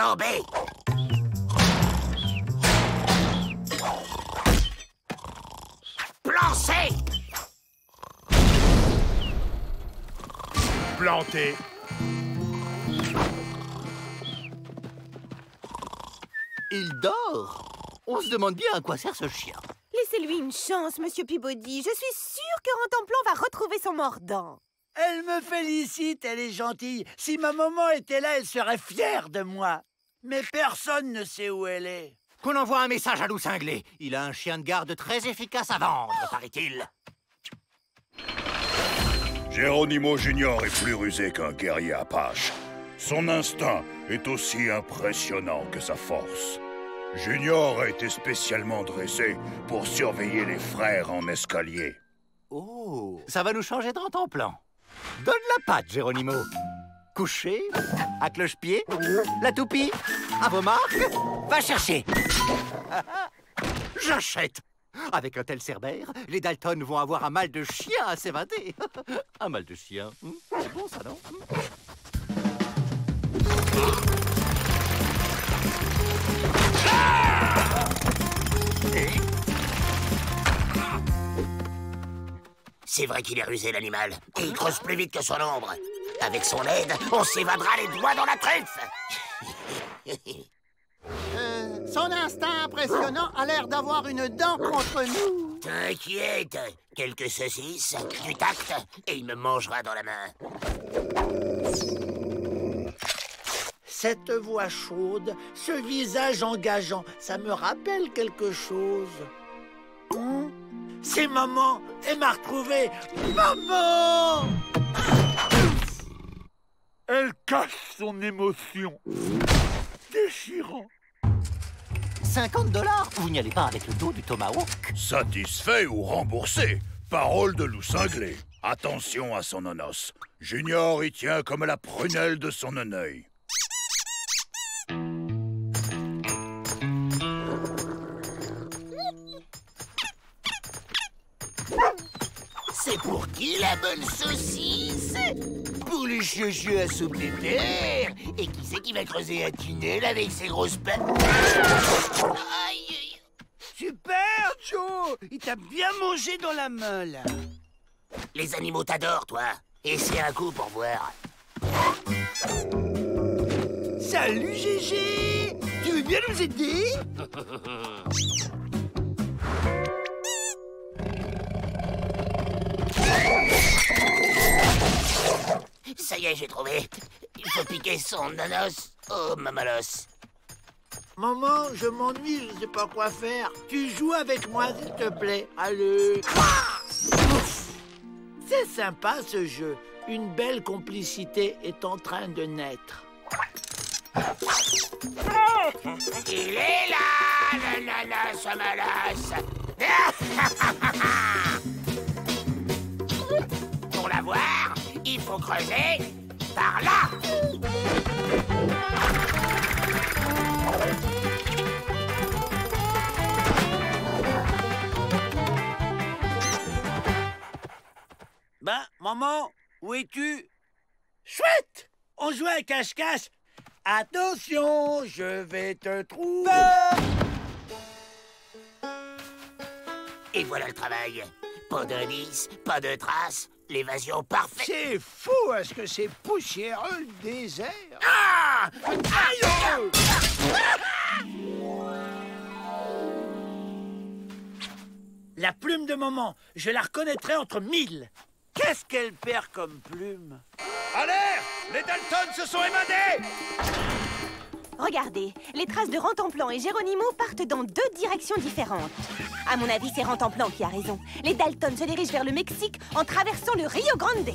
Plan B. Plan C. Planté. Il dort. On se demande bien à quoi sert ce chien. Laissez-lui une chance, Monsieur Peabody. Je suis sûre que Rantanplan va retrouver son mordant. Elle me félicite, elle est gentille. Si ma maman était là, elle serait fière de moi. Mais personne ne sait où elle est. Qu'on envoie un message à Loup Cinglé. Il a un chien de garde très efficace à vendre, paraît-il. Geronimo Junior est plus rusé qu'un guerrier Apache. Son instinct est aussi impressionnant que sa force. Junior a été spécialement dressé pour surveiller les frères en escalier. Oh, ça va nous changer de Rantanplan. Donne la patte, Geronimo. Couché, à cloche-pied, la toupie, à vos marques, va chercher. J'achète. Avec un tel cerbère, les Dalton vont avoir un mal de chien à s'évader. Un mal de chien, c'est bon ça, non? C'est vrai qu'il est rusé, l'animal. Et il creuse plus vite que son ombre. Avec son aide, on s'évadera les doigts dans la truffe. Son instinct impressionnant a l'air d'avoir une dent contre nous. T'inquiète, quelques saucisses, du tact, et il me mangera dans la main. Cette voix chaude, ce visage engageant, ça me rappelle quelque chose. C'est maman, elle m'a retrouvé. Maman! Elle cache son émotion. Déchirant. 50 $? Vous n'y allez pas avec le dos du tomahawk? Satisfait ou remboursé? Parole de Loup Cinglé. Attention à son nonos. Junior y tient comme à la prunelle de son œil. C'est pour qui la bonne saucisse? Pour les chiochios à soupe des terres. Et qui c'est qui va creuser un tunnel avec ses grosses pattes? Aïe! Super, Joe! Il t'a bien mangé dans la meule. Les animaux t'adorent, toi. Et c'est un coup pour voir. Salut, Gégé! Tu veux bien nous aider? Ça y est, j'ai trouvé. Il faut piquer son nanos au mamalos. Maman, je m'ennuie, je sais pas quoi faire. Tu joues avec moi, s'il te plaît. Allez. C'est sympa, ce jeu. Une belle complicité est en train de naître. Il est là, le nanos au mamalos. Pour la voir, il faut creuser par là. Ben, maman, où es-tu? Chouette! On joue à cache-cache. Attention, je vais te trouver. Et voilà le travail. Pas d'indice, pas de traces, l'évasion parfaite. C'est fou, est-ce que c'est poussiéreux le désert? Ah! Aïe! La plume de maman, je la reconnaîtrai entre 1000. Qu'est-ce qu'elle perd comme plume? Alerte! Les Dalton se sont évadés! Regardez, les traces de Rantanplan et Geronimo partent dans 2 directions différentes. À mon avis, c'est Rantanplan qui a raison. Les Dalton se dirigent vers le Mexique en traversant le Rio Grande.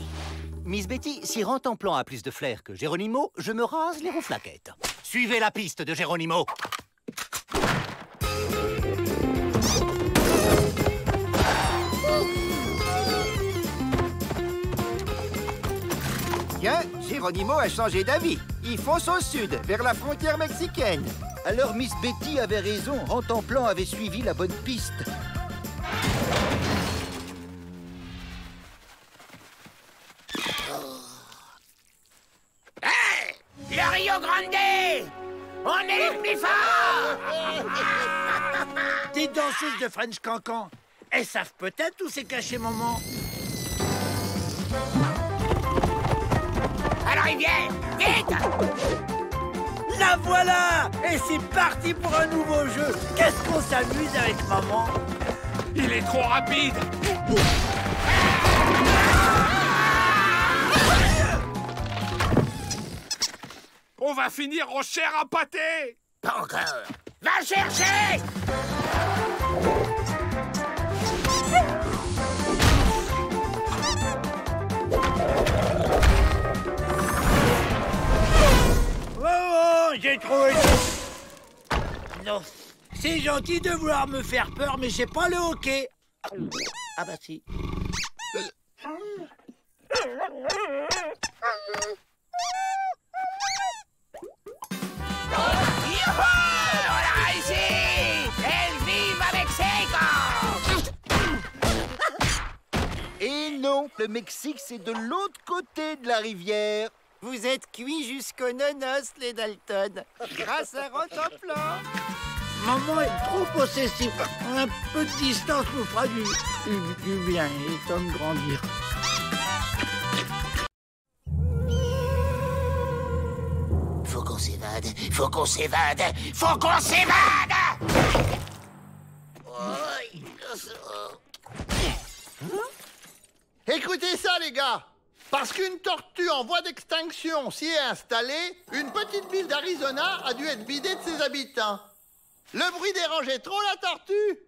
Miss Betty, si Rantanplan a plus de flair que Geronimo, je me rase les rouflaquettes. Suivez la piste de Geronimo. Tiens, Geronimo a changé d'avis. Il fonce au sud, vers la frontière mexicaine. Alors Miss Betty avait raison, Rantanplan avait suivi la bonne piste. Hey! Le Rio Grande! On est les plus forts! Des danseuses de French Cancan. Elles savent peut-être où s'est caché maman. Alors il vient! Vite! La voilà! Et c'est parti pour un nouveau jeu. Qu'est-ce qu'on s'amuse avec maman? Il est trop rapide! On va finir en chair à pâté! Pas encore! Va chercher! Oh, j'ai trouvé ça. Non, c'est gentil de vouloir me faire peur, mais j'ai pas le hockey. Ah bah si. Youhou! On l'a réussi! Elles vivent avec ses gants! Et non, le Mexique, c'est de l'autre côté de la rivière. Vous êtes cuits jusqu'aux nonos, les Dalton, grâce à Rantanplan. Maman est trop possessive. Un peu de distance nous fera du bien. Il est temps de grandir. Faut qu'on s'évade! Faut qu'on s'évade! Faut qu'on s'évade! Écoutez ça, les gars. Parce qu'une tortue en voie d'extinction s'y est installée, une petite ville d'Arizona a dû être vidée de ses habitants. Le bruit dérangeait trop la tortue.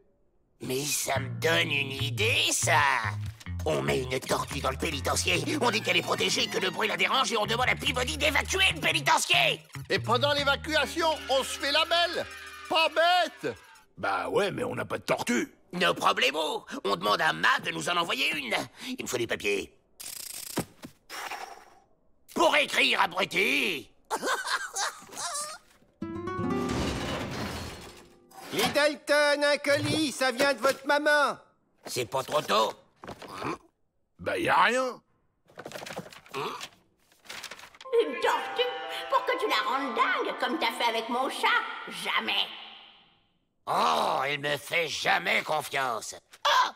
Mais ça me donne une idée, ça! On met une tortue dans le pénitencier, on dit qu'elle est protégée, que le bruit la dérange et on demande à Peabody d'évacuer le pénitencier! Et pendant l'évacuation, on se fait la belle. Pas bête. Bah ouais, mais on n'a pas de tortue. No problemo! On demande à Matt de nous en envoyer une! Il me faut des papiers. Pour écrire, abruti! Les Dalton, un colis, ça vient de votre maman. C'est pas trop tôt? Bah y a rien. Une tortue? Pour que tu la rendes dingue, comme t'as fait avec mon chat? Jamais! Oh, il me fait jamais confiance. Ah!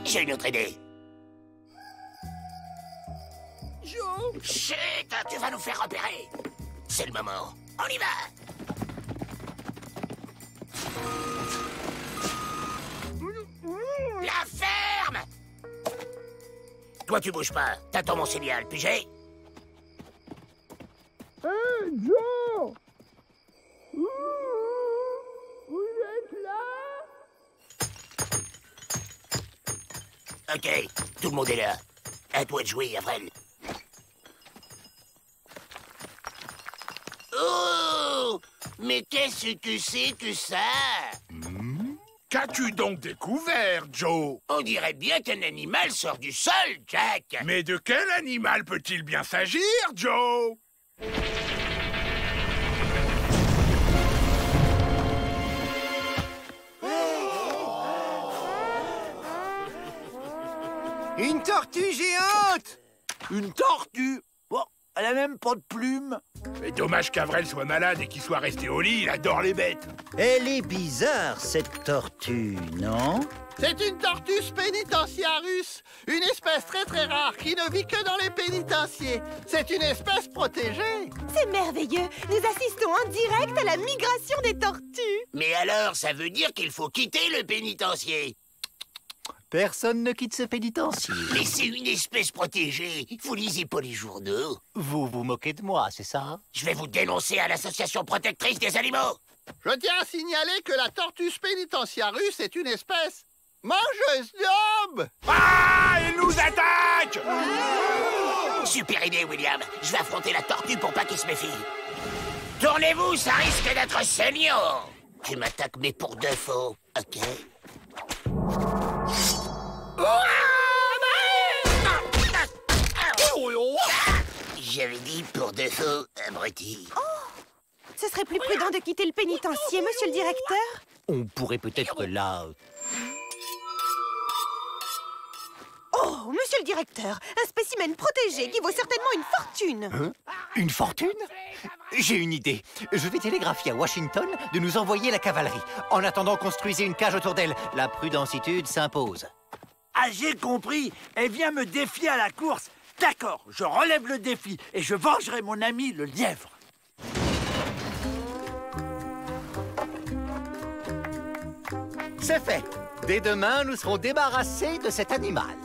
J'ai une autre idée. Joe! Chut, tu vas nous faire repérer. C'est le moment. On y va. La ferme! Toi, tu bouges pas. T'attends mon signal, pigé? Joe! Vous êtes là? Ok, tout le monde est là. À toi de jouer, Avril. Oh! Mais qu'est-ce que c'est que ça? Qu'as-tu donc découvert, Joe? On dirait bien qu'un animal sort du sol, Jack. Mais de quel animal peut-il bien s'agir, Joe? Une tortue géante! Une tortue? Bon, elle a même pas de plumes. Mais dommage qu'Avrel soit malade et qu'il soit resté au lit, il adore les bêtes. Elle est bizarre, cette tortue, non? C'est une Tortus pénitentiarus, une espèce très très rare qui ne vit que dans les pénitenciers. C'est une espèce protégée. C'est merveilleux. Nous assistons en direct à la migration des tortues. Mais alors, ça veut dire qu'il faut quitter le pénitencier. Personne ne quitte ce pénitencier. Mais c'est une espèce protégée. Vous lisez pas les journaux? Vous vous moquez de moi, c'est ça? Je vais vous dénoncer à l'association protectrice des animaux. Je tiens à signaler que la Tortus pénitentiarus est une espèce mangeuse d'hommes. Ah, il nous attaque! Super idée, William. Je vais affronter la tortue pour pas qu'il se méfie. Tournez-vous, ça risque d'être saignant. Tu m'attaques, mais pour de faux, ok? J'avais dit pour de faux, abruti. Ce serait plus prudent de quitter le pénitencier, monsieur le directeur? On pourrait peut-être là... Oh, Oh, monsieur le directeur, un spécimen protégé qui vaut certainement une fortune. Hein? Une fortune? J'ai une idée. Je vais télégraphier à Washington de nous envoyer la cavalerie. En attendant, construisez une cage autour d'elle. La prudentitude s'impose. Ah, j'ai compris. Elle vient me défier à la course. D'accord, je relève le défi et je vengerai mon ami le lièvre. C'est fait. Dès demain, nous serons débarrassés de cet animal.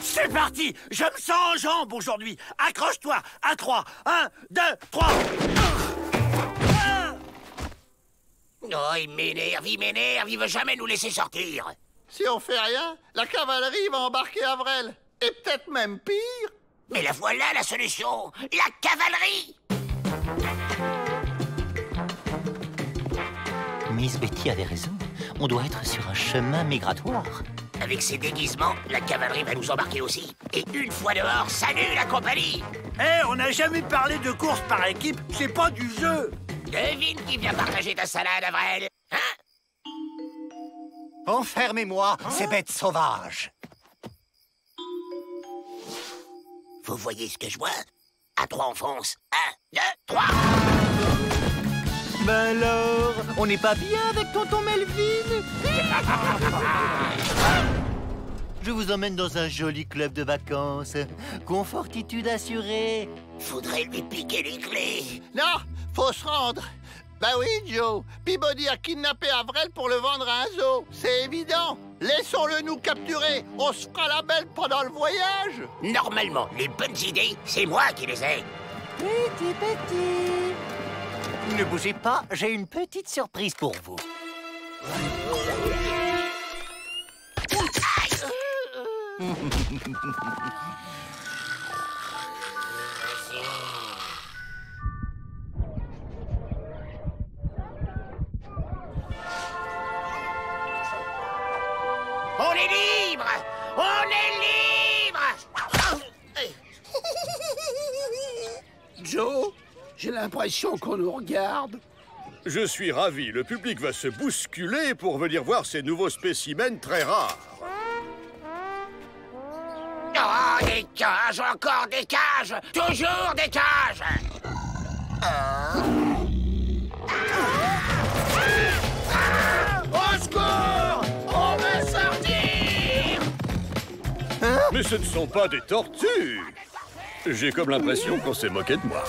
C'est parti. Je me sens en jambes aujourd'hui. Accroche-toi. À 3. 1, 2, 3. Oh, il m'énerve, il veut jamais nous laisser sortir. Si on fait rien, la cavalerie va embarquer Avrel. Et peut-être même pire. Mais la voilà la solution, la cavalerie. Miss Betty avait raison. On doit être sur un chemin migratoire. Avec ces déguisements, la cavalerie va nous embarquer aussi. Et une fois dehors, salut la compagnie. On n'a jamais parlé de course par équipe, c'est pas du jeu. Devine qui vient partager ta salade, Avrel. Hein? Enfermez-moi, ces bêtes sauvages. Vous voyez ce que je vois? À 3, on fonce. 1, 2, 3. Ben alors, on n'est pas bien avec tonton Melvin? Je vous emmène dans un joli club de vacances. Confortitude assurée. Faudrait lui piquer les clés. Non, faut se rendre. Ben oui, Joe. Peabody a kidnappé Avrel pour le vendre à un zoo. C'est évident. Laissons-le nous capturer. On se fera la belle pendant le voyage. Normalement, les bonnes idées, c'est moi qui les ai. Petit. Ne bougez pas, j'ai une petite surprise pour vous. On est libre! On est libre! Joe, j'ai l'impression qu'on nous regarde. Je suis ravi. Le public va se bousculer pour venir voir ces nouveaux spécimens très rares. Oh, des cages, encore des cages! Toujours des cages! Au secours! On veut sortir! Mais ce ne sont pas des tortues. J'ai comme l'impression qu'on s'est moqué de moi.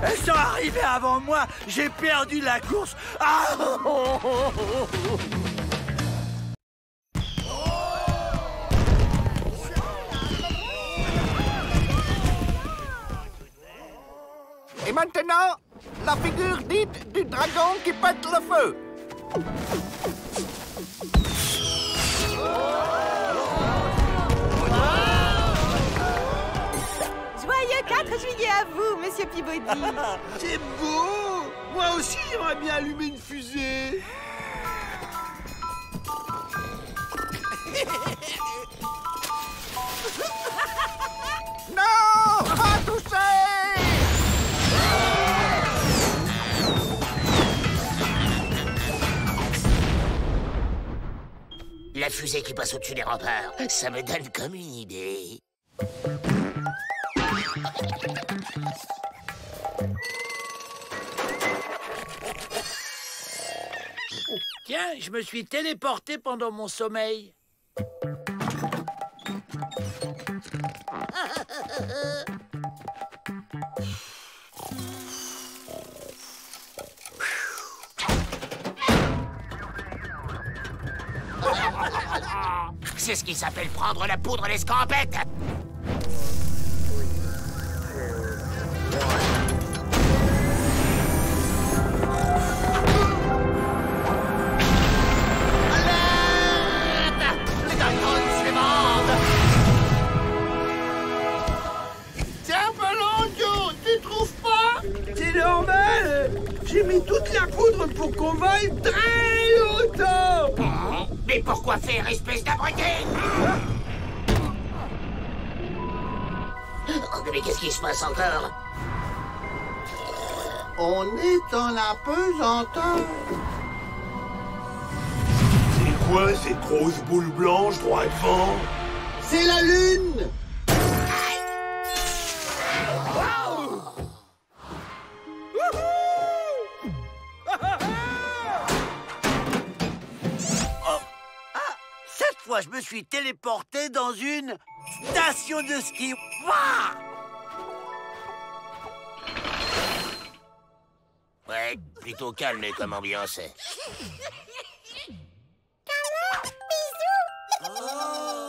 Elles sont arrivées avant moi. J'ai perdu la course. Ah! Et maintenant, la figure dite du dragon qui pète le feu. Joyeux 4 juillet à vous, monsieur Peabody. C'est beau! Moi aussi, j'aimerais bien allumer une fusée. Non! Pas toucher! La fusée qui passe au-dessus des remparts, ça me donne comme une idée. Tiens, je me suis téléporté pendant mon sommeil. C'est ce qui s'appelle prendre la poudre d'escampette. Les Daltons s'évadent. C'est un peu long, Joe. Tu trouves pas? C'est normal. J'ai mis toute la poudre pour qu'on vole très longtemps. Mais pourquoi faire, espèce d'abruti? Oh, mais qu'est-ce qui se passe encore? On est dans la pesanteur. quoi cette grosse boule blanche droit devant? C'est la lune! Cette fois, je me suis téléporté dans une station de ski. Wouah! Ouais, plutôt calme comme ambiance.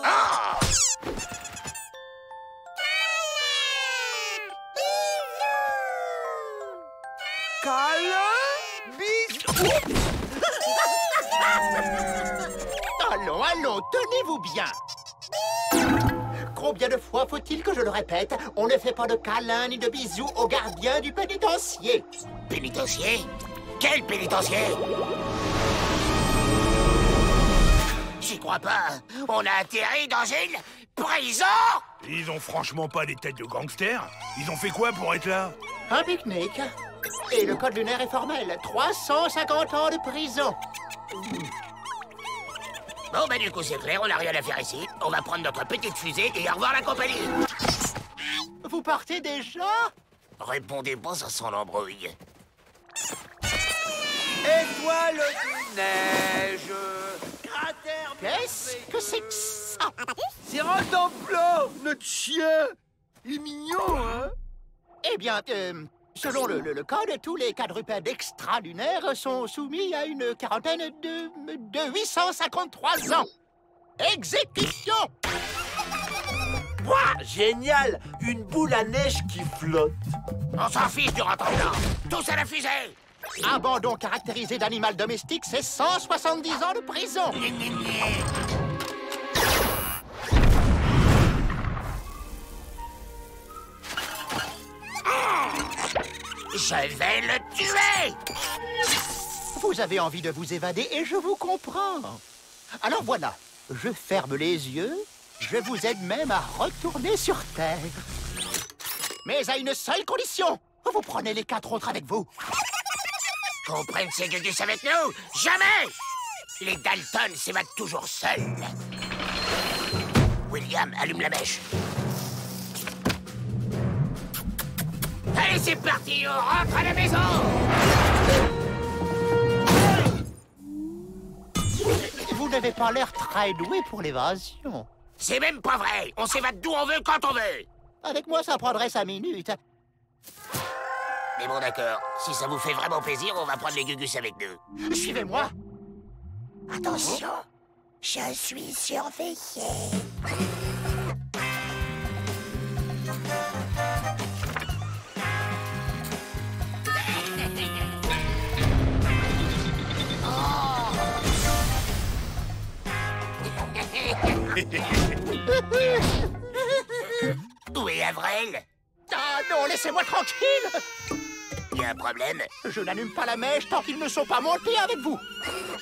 Ah! Allons, tenez-vous bien. Combien de fois faut-il que je le répète? On ne fait pas de câlins ni de bisous aux gardiens du pénitencier. Pénitencier? Quel pénitencier? J'y crois pas. On a atterri dans une prison? Ils ont franchement pas des têtes de gangsters? Ils ont fait quoi pour être là? Un pique-nique. Et le code lunaire est formel. 350 ans de prison. Bon, bah du coup, c'est clair, on n'a rien à faire ici. On va prendre notre petite fusée et au revoir la compagnie. Vous partez déjà? Répondez pas, ça sent l'embrouille. Étoile de neige, cratère... Qu'est-ce que c'est que ça? C'est Rantanplan, notre chien. Il est mignon, hein? Eh bien, selon le code, tous les quadrupèdes extralunaires sont soumis à une quarantaine de 853 ans. Exécution! Ouah, génial! Une boule à neige qui flotte. On s'en fiche du Rantanplan. Tous à la fusée. Abandon caractérisé d'animal domestique, c'est 170 ans de prison. Je vais le tuer! Vous avez envie de vous évader et je vous comprends. Alors voilà, je ferme les yeux, je vous aide même à retourner sur Terre. Mais à une seule condition, vous prenez les 4 autres avec vous. Qu'on prenne ces gugus avec nous? Jamais! Les Dalton s'évadent toujours seuls. William, allume la mèche. Allez, c'est parti, on rentre à la maison! Vous n'avez pas l'air très doué pour l'évasion. C'est même pas vrai! On s'évade d'où on veut, quand on veut! Avec moi, ça prendrait 5 minutes. Mais bon, d'accord. Si ça vous fait vraiment plaisir, on va prendre les gugus avec nous. Suivez-moi. Attention, je suis surveillé. Où est Avril? Ah non, laissez-moi tranquille. Il y a un problème? Je n'allume pas la mèche tant qu'ils ne sont pas montés avec vous.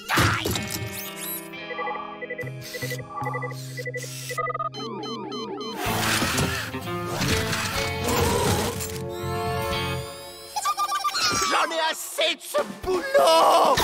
Aïe! J'en ai assez de ce boulot!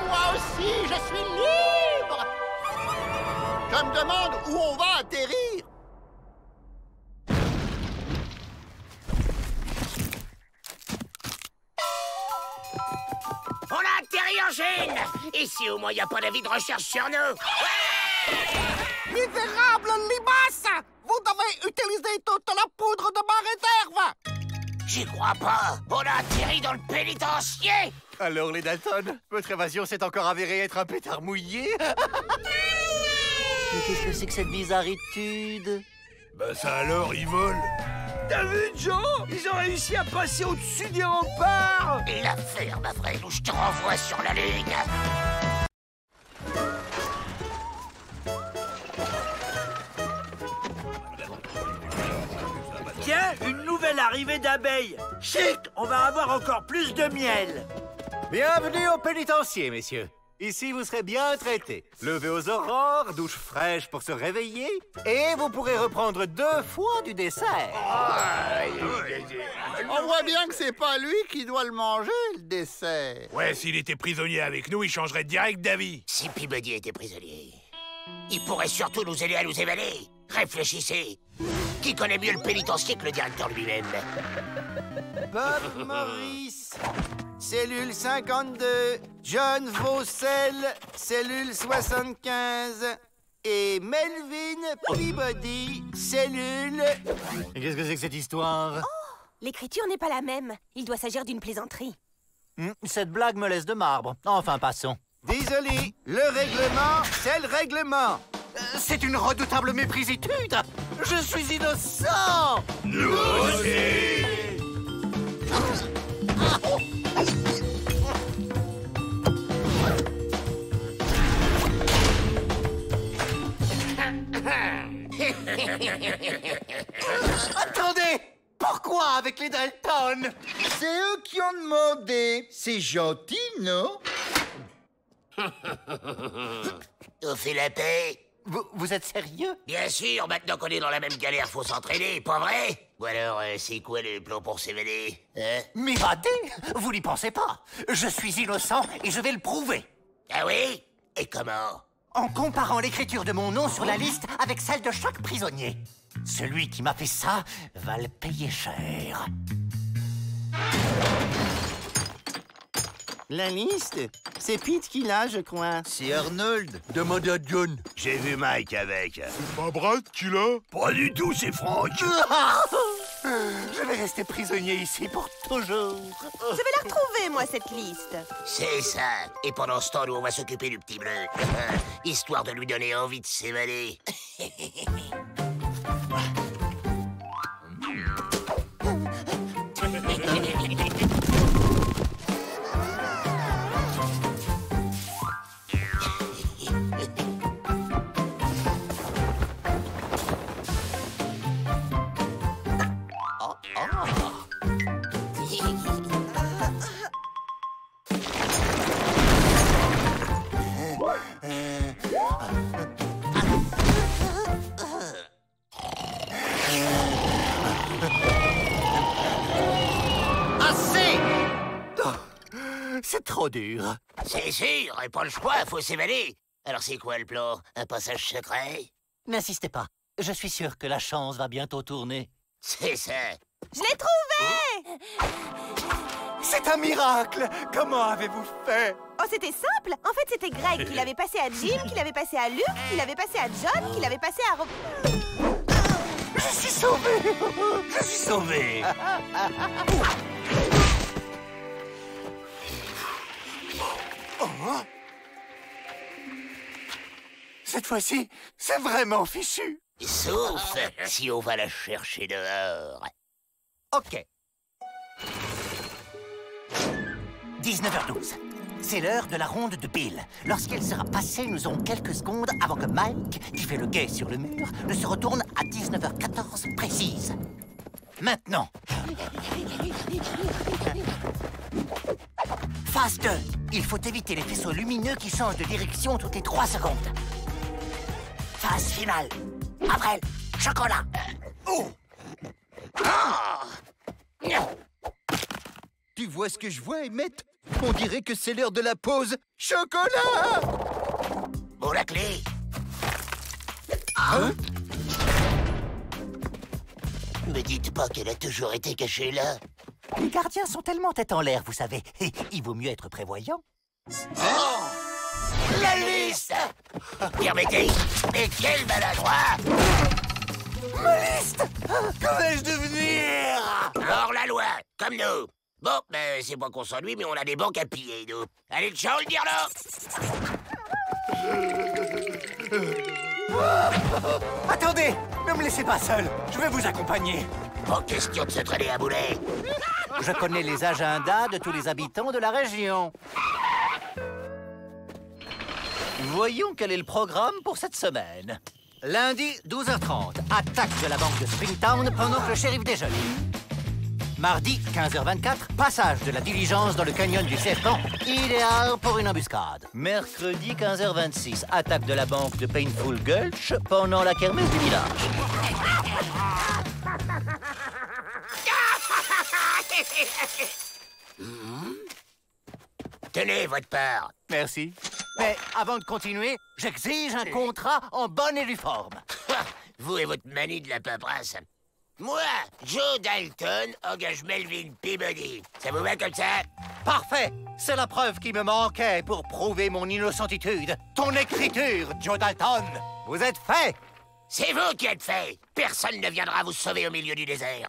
Moi aussi, je suis libre! Je me demande où on va atterrir. On a atterri en Chine! Ici, au moins, il n'y a pas d'avis de recherche sur nous. Misérable limace! Vous devez utiliser toute la poudre de ma réserve! J'y crois pas! On a atterri dans le pénitencier! Alors, les Dalton, votre évasion s'est encore avérée être un pétard mouillé? Mais qu'est-ce que c'est que cette bizarritude? Bah ça alors, ils volent. T'as vu, Joe? Ils ont réussi à passer au-dessus des remparts. La ferme, Avril, ou je te renvoie sur la Lune! Tiens, une nouvelle arrivée d'abeilles. Chic, on va avoir encore plus de miel. Bienvenue au pénitencier, messieurs. Ici, vous serez bien traité. Levé aux aurores, douche fraîche pour se réveiller, et vous pourrez reprendre 2 fois du dessert. On voit bien que c'est pas lui qui doit le manger, le dessert. Ouais, s'il était prisonnier avec nous, il changerait direct d'avis. Si Peabody était prisonnier, il pourrait surtout nous aider à nous évader. Réfléchissez. Qui connaît mieux le pénitencier que le directeur lui-même? Bob Morris, cellule 52. John Vaucel, cellule 75. Et Melvin Peabody, cellule... Qu'est-ce que c'est que cette histoire? L'écriture n'est pas la même. Il doit s'agir d'une plaisanterie. Cette blague me laisse de marbre. Enfin, passons. Désolé, le règlement, c'est le règlement. C'est une redoutable méprisitude. Je suis innocent. Nous aussi. Attendez! Pourquoi avec les Dalton? C'est eux qui ont demandé. C'est gentil, non? On fait la paix? Vous êtes sérieux? Bien sûr, maintenant qu'on est dans la même galère, faut s'entraîner, pas vrai? Ou alors, c'est quoi le plan pour s'évader, hein? M'évader? Vous n'y pensez pas. Je suis innocent et je vais le prouver. Ah oui? Et comment? En comparant l'écriture de mon nom sur la liste avec celle de chaque prisonnier. Celui qui m'a fait ça va le payer cher. La liste? C'est Pete qui l'a, je crois. C'est Arnold. Demandez à John. J'ai vu Mike avec. C'est pas Brad qui l'a? Pas du tout, c'est Frank. Je vais rester prisonnier ici pour toujours. Je vais la retrouver, moi, cette liste. C'est ça. Et pendant ce temps, nous, on va s'occuper du petit bleu. Histoire de lui donner envie de s'évader. C'est trop dur. C'est sûr, et pas le choix, faut s'évader. Alors c'est quoi le plan? Un passage secret? N'insistez pas. Je suis sûr que la chance va bientôt tourner. C'est ça. Je l'ai trouvé! C'est un miracle! Comment avez-vous fait? Oh, c'était simple! En fait, c'était Greg qui l'avait passé à Jim, qui l'avait passé à Luke, qui l'avait passé à John, qui l'avait passé à Rob... Je suis sauvé! Je suis sauvé! Cette fois-ci, c'est vraiment fichu. Sauf si on va la chercher dehors. OK. 19h12. C'est l'heure de la ronde de Bill. Lorsqu'elle sera passée, nous aurons quelques secondes avant que Mike, qui fait le guet sur le mur, ne se retourne à 19h14 précise. Maintenant. Phase 2. Il faut éviter les faisceaux lumineux qui changent de direction toutes les 3 secondes. Phase finale. Avril, chocolat. Oh! Tu vois ce que je vois, Emmett? On dirait que c'est l'heure de la pause. Chocolat! Bon, la clé. Hein? Me dites pas qu'elle a toujours été cachée là. Les gardiens sont tellement tête en l'air, vous savez. Il vaut mieux être prévoyant. La liste! Permettez, mais quel maladroit! Ma liste! Que vais-je devenir? Hors la loi, comme nous. Bon, ben, c'est pas qu'on s'ennuie, mais on a des banques à piller, nous. Allez, ciao, le dire là! Attendez! Ne me laissez pas seul! Je vais vous accompagner. Pas question de se traîner à boulet. Je connais les agendas de tous les habitants de la région. Voyons quel est le programme pour cette semaine. Lundi, 12h30, attaque de la banque de Springtown pendant que le shérif déjeune. Mardi, 15h24, passage de la diligence dans le canyon du Serpent, idéal pour une embuscade. Mercredi, 15h26, attaque de la banque de Painful Gulch pendant la kermesse du village. Tenez votre part. Merci. Mais avant de continuer, j'exige un contrat en bonne et due forme. Vous et votre manie de la paperasse. Moi, Joe Dalton, engage Melvin Peabody. Ça vous va comme ça? Parfait. C'est la preuve qui me manquait pour prouver mon innocentitude. Ton écriture, Joe Dalton. Vous êtes fait. C'est vous qui êtes fait. Personne ne viendra vous sauver au milieu du désert.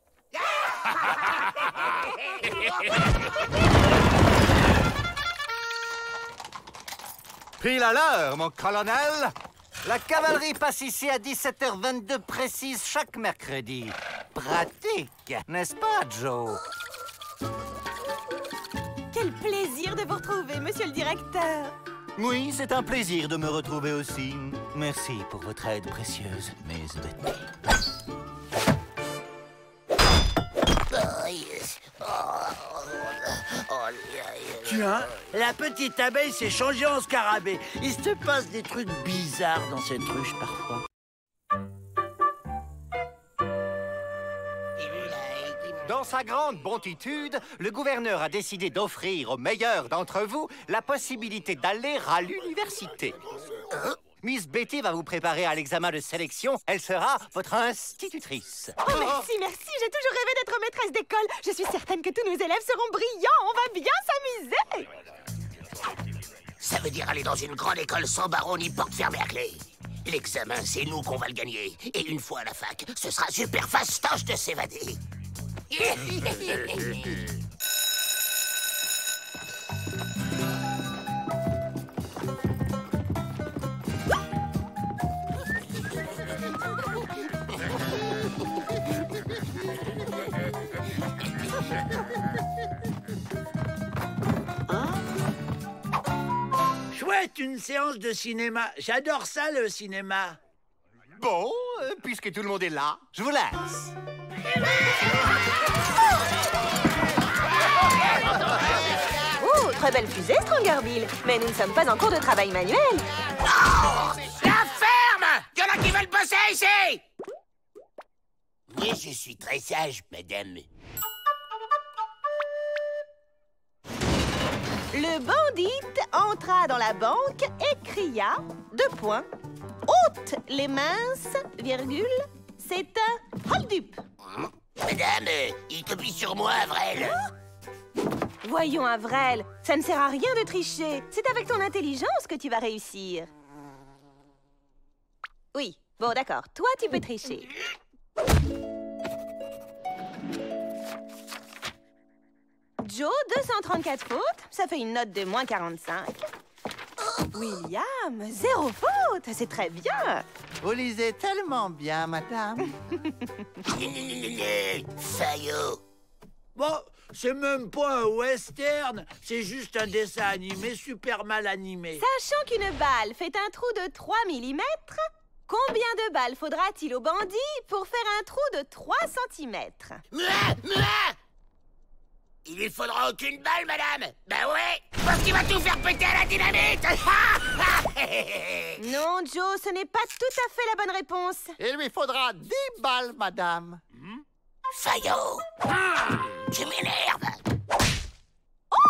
Pile à l'heure, mon colonel. La cavalerie passe ici à 17h22 précise chaque mercredi. Pratique, n'est-ce pas, Joe? Quel plaisir de vous retrouver, monsieur le directeur. Oui, c'est un plaisir de me retrouver aussi. Merci pour votre aide précieuse, Miss Betty. Tiens, la petite abeille s'est changée en scarabée. Il se passe des trucs bizarres dans cette ruche parfois. Dans sa grande bontitude, le gouverneur a décidé d'offrir aux meilleurs d'entre vous la possibilité d'aller à l'université. Miss Betty va vous préparer à l'examen de sélection. Elle sera votre institutrice. Oh, merci, merci. J'ai toujours rêvé d'être maîtresse d'école. Je suis certaine que tous nos élèves seront brillants. On va bien s'amuser. Ça veut dire aller dans une grande école sans barreau ni porte fermée à clé. L'examen, c'est nous qu'on va le gagner. Et une fois à la fac, ce sera super fastoche de s'évader. Chouette, une séance de cinéma. J'adore ça, le cinéma. Bon, puisque tout le monde est là, je vous laisse. Oh, très belle fusée, Strongerville. Mais nous ne sommes pas en cours de travail manuel. Oh, la ferme! Il y en a qui veulent bosser ici! Mais je suis très sage, madame. Le bandit entra dans la banque et cria, : ôte les minces, virgule, c'est un hold-up. Madame, il copie sur moi, Avrel. Voyons, Avrel, ça ne sert à rien de tricher. C'est avec ton intelligence que tu vas réussir. Oui, bon, d'accord. Toi, tu peux tricher. Joe, 234 fautes. Ça fait une note de moins 45. William, 0 faute. C'est très bien. Vous lisez tellement bien, madame. Fayot. Bon, c'est même pas un western. C'est juste un dessin animé super mal animé. Sachant qu'une balle fait un trou de 3 mm, combien de balles faudra-t-il au bandit pour faire un trou de 3 cm? Il lui faudra aucune balle, madame. Ben ouais, parce qu'il va tout faire péter à la dynamite. Non, Joe, ce n'est pas tout à fait la bonne réponse. Il lui faudra 10 balles, madame. Fayot, tu m'énerves.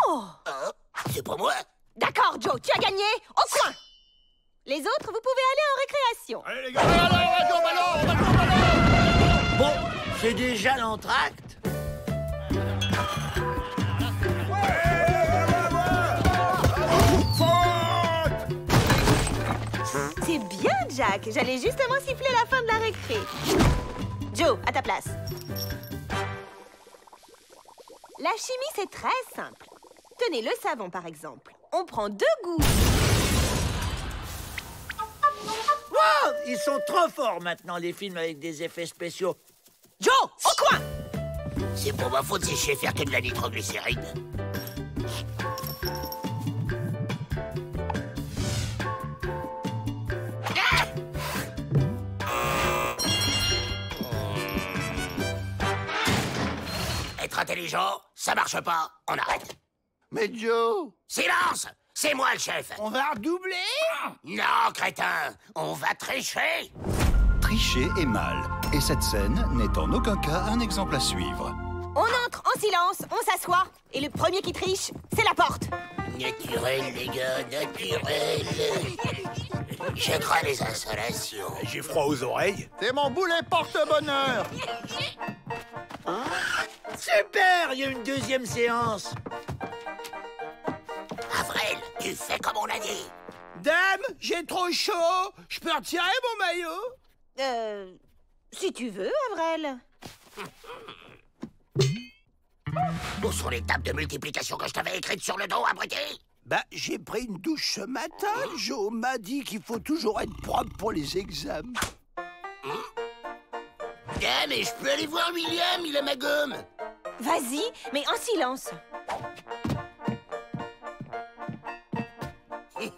Oh! C'est pour moi. D'accord, Joe, tu as gagné. Au coin. Les autres, vous pouvez aller en récréation. Allez, les gars! Bon, c'est déjà l'entracte. C'est bien, Jack. J'allais justement siffler la fin de la récré. Joe, à ta place. La chimie, c'est très simple. Tenez, le savon, par exemple. On prend 2 gouttes. Wow, ils sont trop forts maintenant, les films avec des effets spéciaux. Joe, au coin! C'est pour ma faute si je sais faire que de la nitroglycérine. Être intelligent, ça marche pas, on arrête. Mais Joe... Silence! C'est moi le chef. On va redoubler? Non, crétin, on va tricher. Tricher est mal, et cette scène n'est en aucun cas un exemple à suivre. On entre en silence, on s'assoit, et le premier qui triche, c'est la porte. Naturel, les gars, naturel. Je crains les installations. J'ai froid aux oreilles. C'est mon boulet porte-bonheur. Super, il y a une deuxième séance. Avril, tu fais comme on a dit. Dame, j'ai trop chaud. Je peux retirer mon maillot? Si tu veux, Avril. Où sont les tables de multiplication que je t'avais écrites sur le dos, abruti? Bah, j'ai pris une douche ce matin. Joe m'a dit qu'il faut toujours être propre pour les examens. Mais je peux aller voir William, il a ma gomme. Vas-y, mais en silence. Aïe,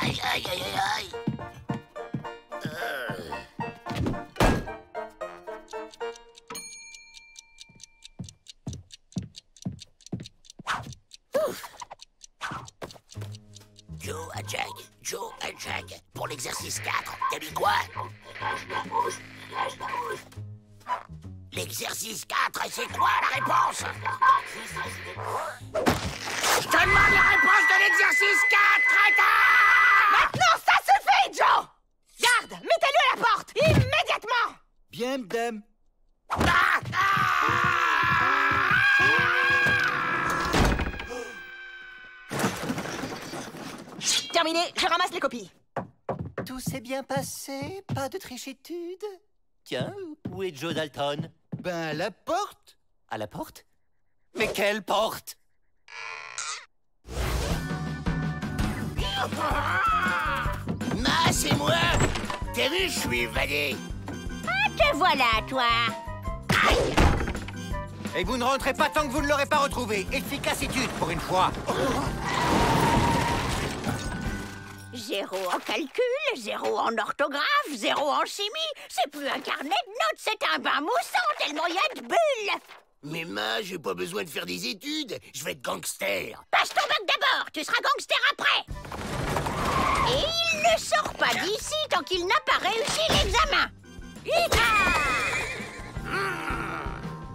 aïe, aïe, aïe, aïe. Joe à Jack, pour l'exercice 4, t'as dit quoi? L'exercice 4, c'est quoi la réponse? Je te demande la réponse de l'exercice 4, crétin! Maintenant, ça suffit, Joe! Garde, mettez-le à la porte, immédiatement! Bien, madame. Terminé, je ramasse les copies. Tout s'est bien passé, pas de trichitude. Tiens, où est Joe Dalton? Ben, à la porte. À la porte? Mais quelle porte? C'est moi! T'as vu, je suis évadé. Ah, te voilà, toi. Et vous ne rentrez pas tant que vous ne l'aurez pas retrouvé. Efficacitude, pour une fois. 0 en calcul, 0 en orthographe, 0 en chimie. C'est plus un carnet de notes, c'est un bain moussant tellement il y a de bulles. Mais j'ai pas besoin de faire des études. Je vais être gangster. Passe ton bac d'abord, tu seras gangster après. Et il ne sort pas d'ici tant qu'il n'a pas réussi l'examen.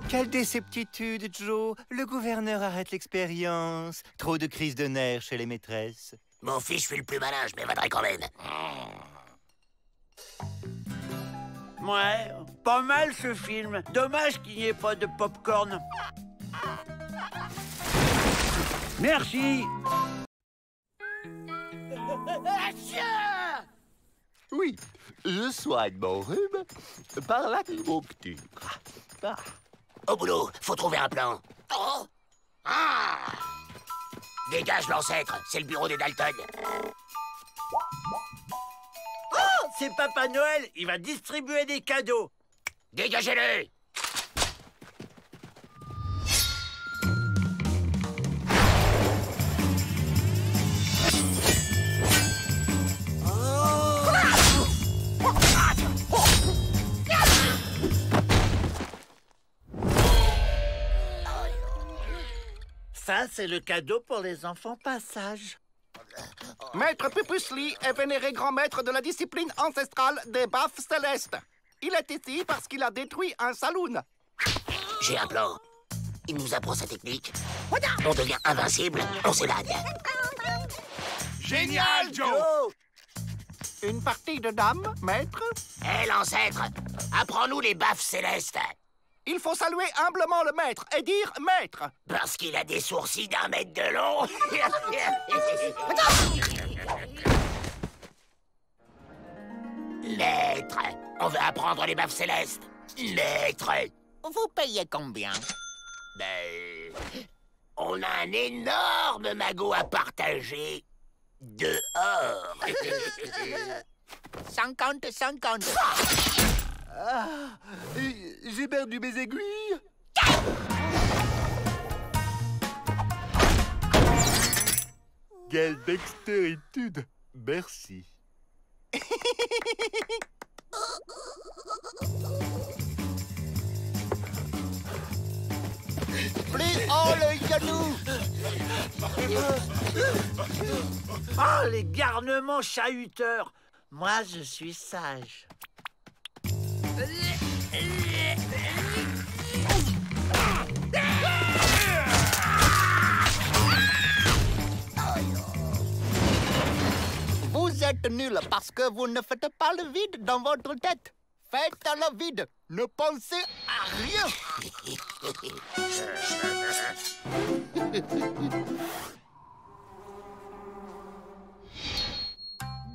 Quelle déceptitude, Joe. Le gouverneur arrête l'expérience. Trop de crises de nerfs chez les maîtresses. Mon fils, je suis le plus malin, je m'évaderai quand même. Ouais, pas mal ce film. Dommage qu'il n'y ait pas de pop-corn. Merci. Oui, je soigne mon rhume par l'acupuncture. Au boulot, faut trouver un plan. Oh! Ah! Dégage l'ancêtre, c'est le bureau des Dalton. Oh, c'est Papa Noël, il va distribuer des cadeaux. Dégagez-le! Ça, c'est le cadeau pour les enfants pas sages. Maître Pupusli est vénéré grand maître de la discipline ancestrale des baffes célestes. Il est ici parce qu'il a détruit un saloon. J'ai un plan. Il nous apprend sa technique. On devient invincible, on s'évade. Génial, Joe! Une partie de dames, maître? Hé, l'ancêtre, apprends-nous les baffes célestes. Il faut saluer humblement le maître et dire maître. Parce qu'il a des sourcils d'1 mètre de long. Maître, on veut apprendre les baffes célestes. Maître. Vous payez combien? Ben, on a un énorme magot à partager dehors. 50-50. Ah, j'ai perdu mes aiguilles. Quelle dextéritude. Merci. Plus haut le genou. Oh, les garnements chahuteurs. Moi, je suis sage. Vous êtes nul parce que vous ne faites pas le vide dans votre tête. Faites le vide. Ne pensez à rien.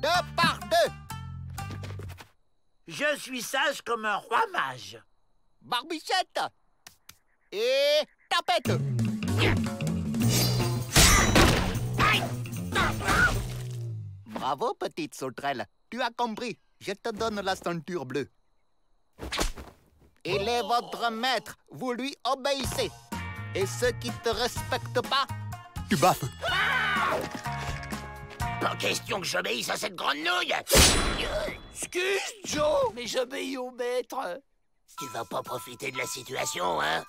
Deux par deux. Je suis sage comme un roi mage. Barbichette. Et tapette. Bravo, petite sauterelle. Tu as compris. Je te donne la ceinture bleue. Il est votre maître. Vous lui obéissez. Et ceux qui te respectent pas, tu baffes. Pas question que j'obéisse à cette grande nouille. Excuse, Joe, mais j'obéis au maître. Tu vas pas profiter de la situation, hein?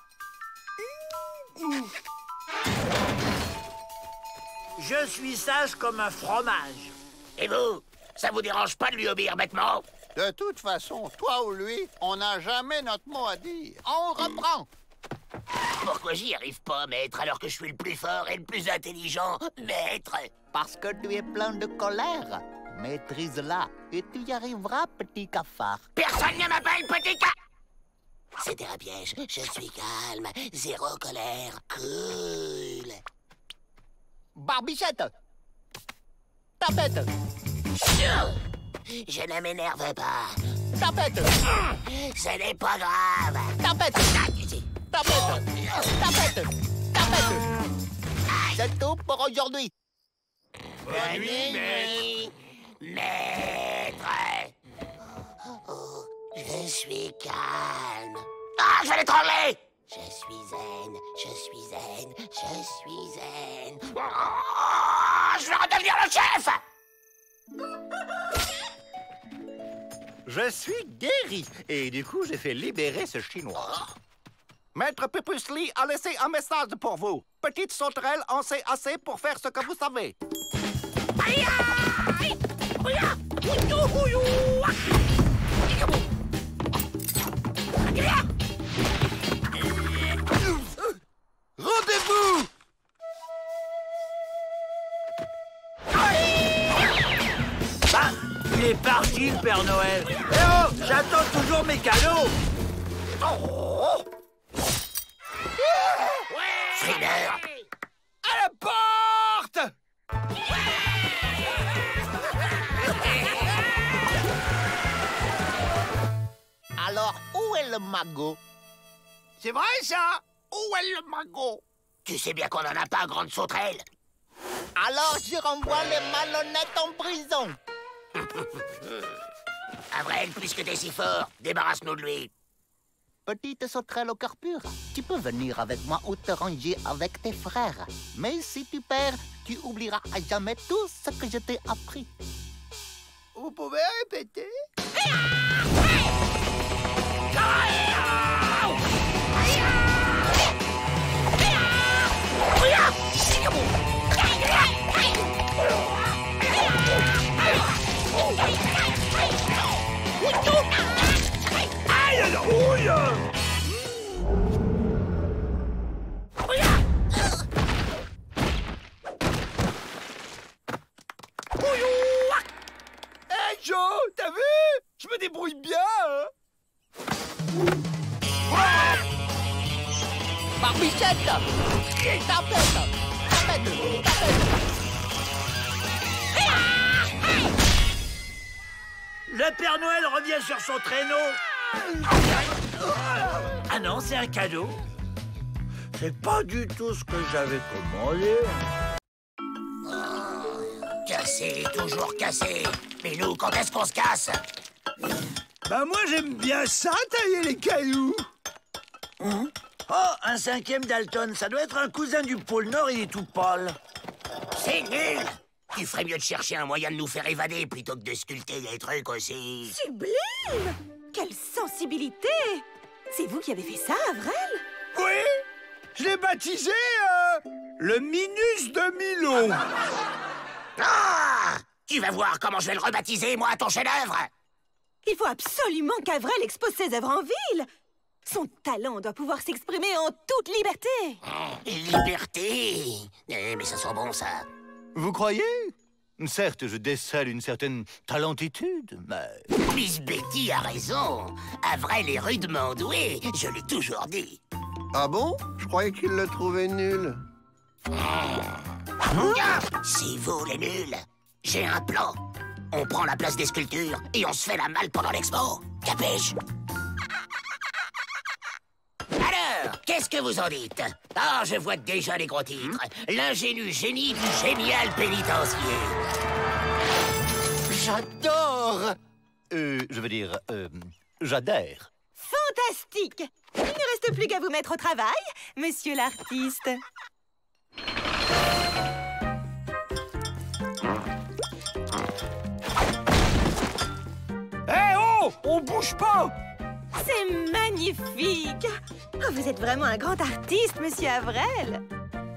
Je suis sage comme un fromage. Et vous? Ça vous dérange pas de lui obéir bêtement? De toute façon, toi ou lui, on n'a jamais notre mot à dire. On reprend. Pourquoi j'y arrive pas, maître, alors que je suis le plus fort et le plus intelligent, maître? Parce que tu es plein de colère. Maîtrise-la et tu y arriveras, petit cafard. Personne ne m'appelle petit ca... C'était un piège. Je suis calme, zéro colère, cool. Barbichette. Tapette. Je ne m'énerve pas. Tapette. Ce n'est pas grave. Tapette. Tapette. Tapette. Tapette. C'est tout pour aujourd'hui. Bonne nuit, maître. Oh, je suis calme. Ah, je vais l'étrangler. Je suis zen, je suis zen, je suis zen. Oh, je vais redevenir le chef. Je suis guéri et du coup, j'ai fait libérer ce Chinois. Maître Pupusli a laissé un message pour vous. Petite sauterelle en sait assez pour faire ce que vous savez. Rendez-vous! Bah, il est parti, le Père Noël. Eh oh, j'attends toujours mes cadeaux. Frimeur. À la porte! Alors, où est le magot? C'est vrai, ça? Où est le magot? Tu sais bien qu'on en a pas, grande sauterelle. Alors, je renvoie les malhonnêtes en prison. Avril, puisque t'es si fort, débarrasse-nous de lui. Petite sauterelle au cœur pur, tu peux venir avec moi ou te ranger avec tes frères. Mais si tu perds, tu oublieras à jamais tout ce que je t'ai appris. Vous pouvez répéter? Aïe, la rouille! Hey Joe, t'as vu? Je me débrouille bien, hein? Barbichette! Tapette! Tapette! Tapette! Le Père Noël revient sur son traîneau. Ah non, c'est un cadeau. C'est pas du tout ce que j'avais commandé. Cassé, toujours cassé. Mais nous, quand est-ce qu'on se casse? Bah moi j'aime bien ça, tailler les cailloux. Oh, un cinquième Dalton. Ça doit être un cousin du pôle Nord, il est tout pâle. C'est nul. Tu ferais mieux de chercher un moyen de nous faire évader plutôt que de sculpter des trucs aussi. Sublime! Quelle sensibilité! C'est vous qui avez fait ça, Avrel? Oui, je l'ai baptisé le Minus de Milo. Ah! Tu vas voir comment je vais le rebaptiser, moi, ton chef-d'œuvre. Il faut absolument qu'Avrel expose ses œuvres en ville. Son talent doit pouvoir s'exprimer en toute liberté. Liberté? Mais ça sent bon, ça. Vous croyez? Certes, je décèle une certaine talentitude, mais... Miss Betty a raison. Avrel est rudement doué, je l'ai toujours dit. Ah bon? Je croyais qu'il le trouvait nul. C'est vous, les nuls. J'ai un plan. On prend la place des sculptures et on se fait la malle pendant l'expo. Capiche? Alors, qu'est-ce que vous en dites? Ah, je vois déjà les gros titres. L'ingénu génie du génial pénitencier. J'adore! J'adhère. Fantastique! Il ne reste plus qu'à vous mettre au travail, monsieur l'artiste. Eh oh! On bouge pas! C'est magnifique! Oh, vous êtes vraiment un grand artiste, monsieur Avrel.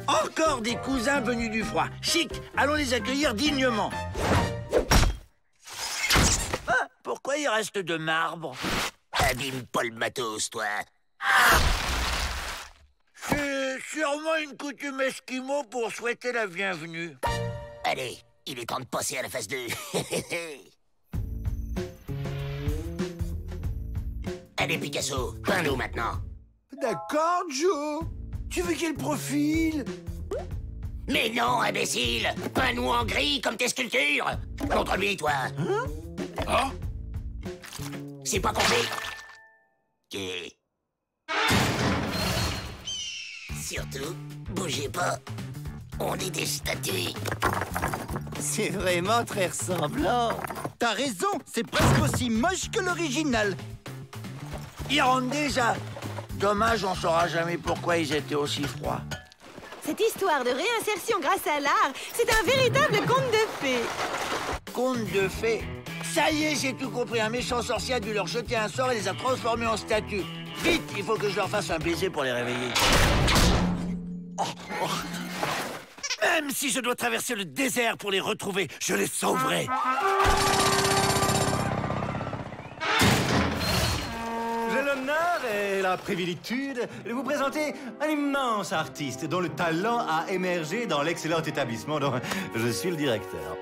Encore des cousins venus du froid. Chic, allons les accueillir dignement. Ah, pourquoi il reste de marbre? Abîme pas le matos, toi. C'est sûrement une coutume esquimau pour souhaiter la bienvenue. Allez, il est temps de passer à la phase 2. Allez, Picasso, peins-nous maintenant. D'accord, Joe. Tu veux quel profil? Mais non, imbécile! Peins-nous en gris comme tes sculptures! Contre lui, toi! Hein? C'est pas compris? Ok. Surtout, bougez pas. On est des statues. C'est vraiment très ressemblant. T'as raison, c'est presque aussi moche que l'original. Ils rentrent déjà. Dommage, on saura jamais pourquoi ils étaient aussi froids. Cette histoire de réinsertion grâce à l'art, c'est un véritable conte de fées. Conte de fées. Ça y est, j'ai tout compris. Un méchant sorcier a dû leur jeter un sort et les a transformés en statues. Vite, il faut que je leur fasse un baiser pour les réveiller. Même si je dois traverser le désert pour les retrouver, je les sauverai. J'ai l'honneur et la privilitude de vous présenter un immense artiste dont le talent a émergé dans l'excellent établissement dont je suis le directeur.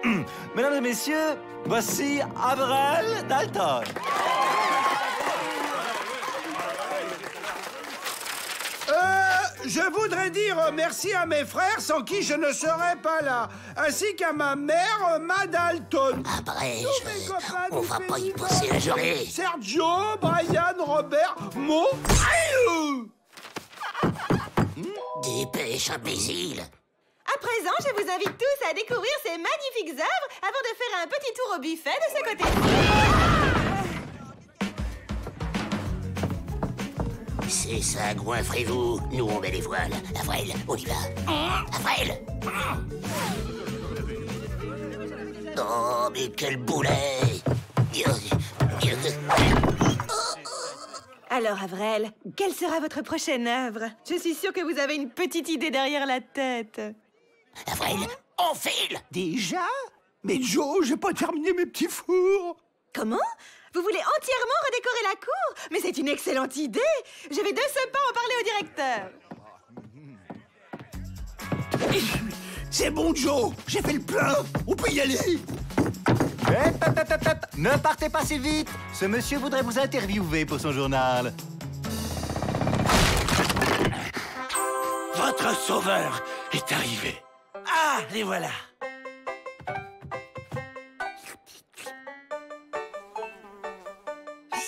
Mesdames et messieurs, voici Avrel Dalton. Je voudrais dire merci à mes frères sans qui je ne serais pas là, ainsi qu'à ma mère, Ma Dalton. Après, on va pas y passer la journée. Sergio, Brian, Robert, Mo. Dépêche, imbécile. À présent, je vous invite tous à découvrir ces magnifiques œuvres avant de faire un petit tour au buffet de ce côté. C'est ça, goinfrez-vous. Nous, on met les voiles. Avrel, on y va. Avrel! Oh, mais quel boulet! Alors, Avrel, quelle sera votre prochaine œuvre? Je suis sûre que vous avez une petite idée derrière la tête. Avrel, on file! Déjà? Mais Joe, j'ai pas terminé mes petits fours. Comment? Vous voulez entièrement redécorer la cour? Mais c'est une excellente idée! Je vais de ce pas en parler au directeur. C'est bon, Joe, j'ai fait le plein. On peut y aller. Ne partez pas si vite. Ce monsieur voudrait vous interviewer pour son journal. Votre sauveur est arrivé. Ah, les voilà.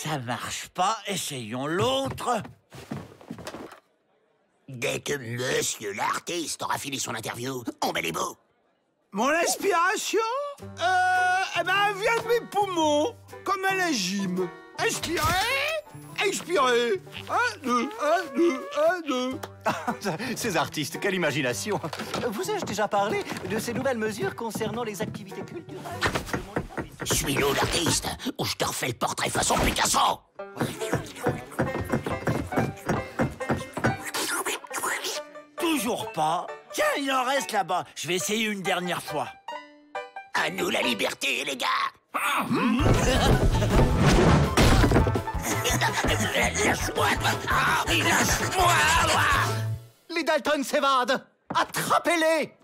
Ça marche pas, essayons l'autre. Dès que monsieur l'artiste aura fini son interview, on met les mots. Mon inspiration elle vient de mes poumons, comme à la gym. Inspirez, expirez. 1, 2, 1, 2, 1, 2. Ces artistes, quelle imagination! Vous ai-je déjà parlé de ces nouvelles mesures concernant les activités culturelles? Suis-nous l'artiste, ou je te refais le portrait façon Picasso. Toujours pas. Tiens, il en reste là-bas. Je vais essayer une dernière fois. À nous la liberté, les gars. Lâche-moi. Lâche-moi. Les Dalton s'évadent! Attrapez-les!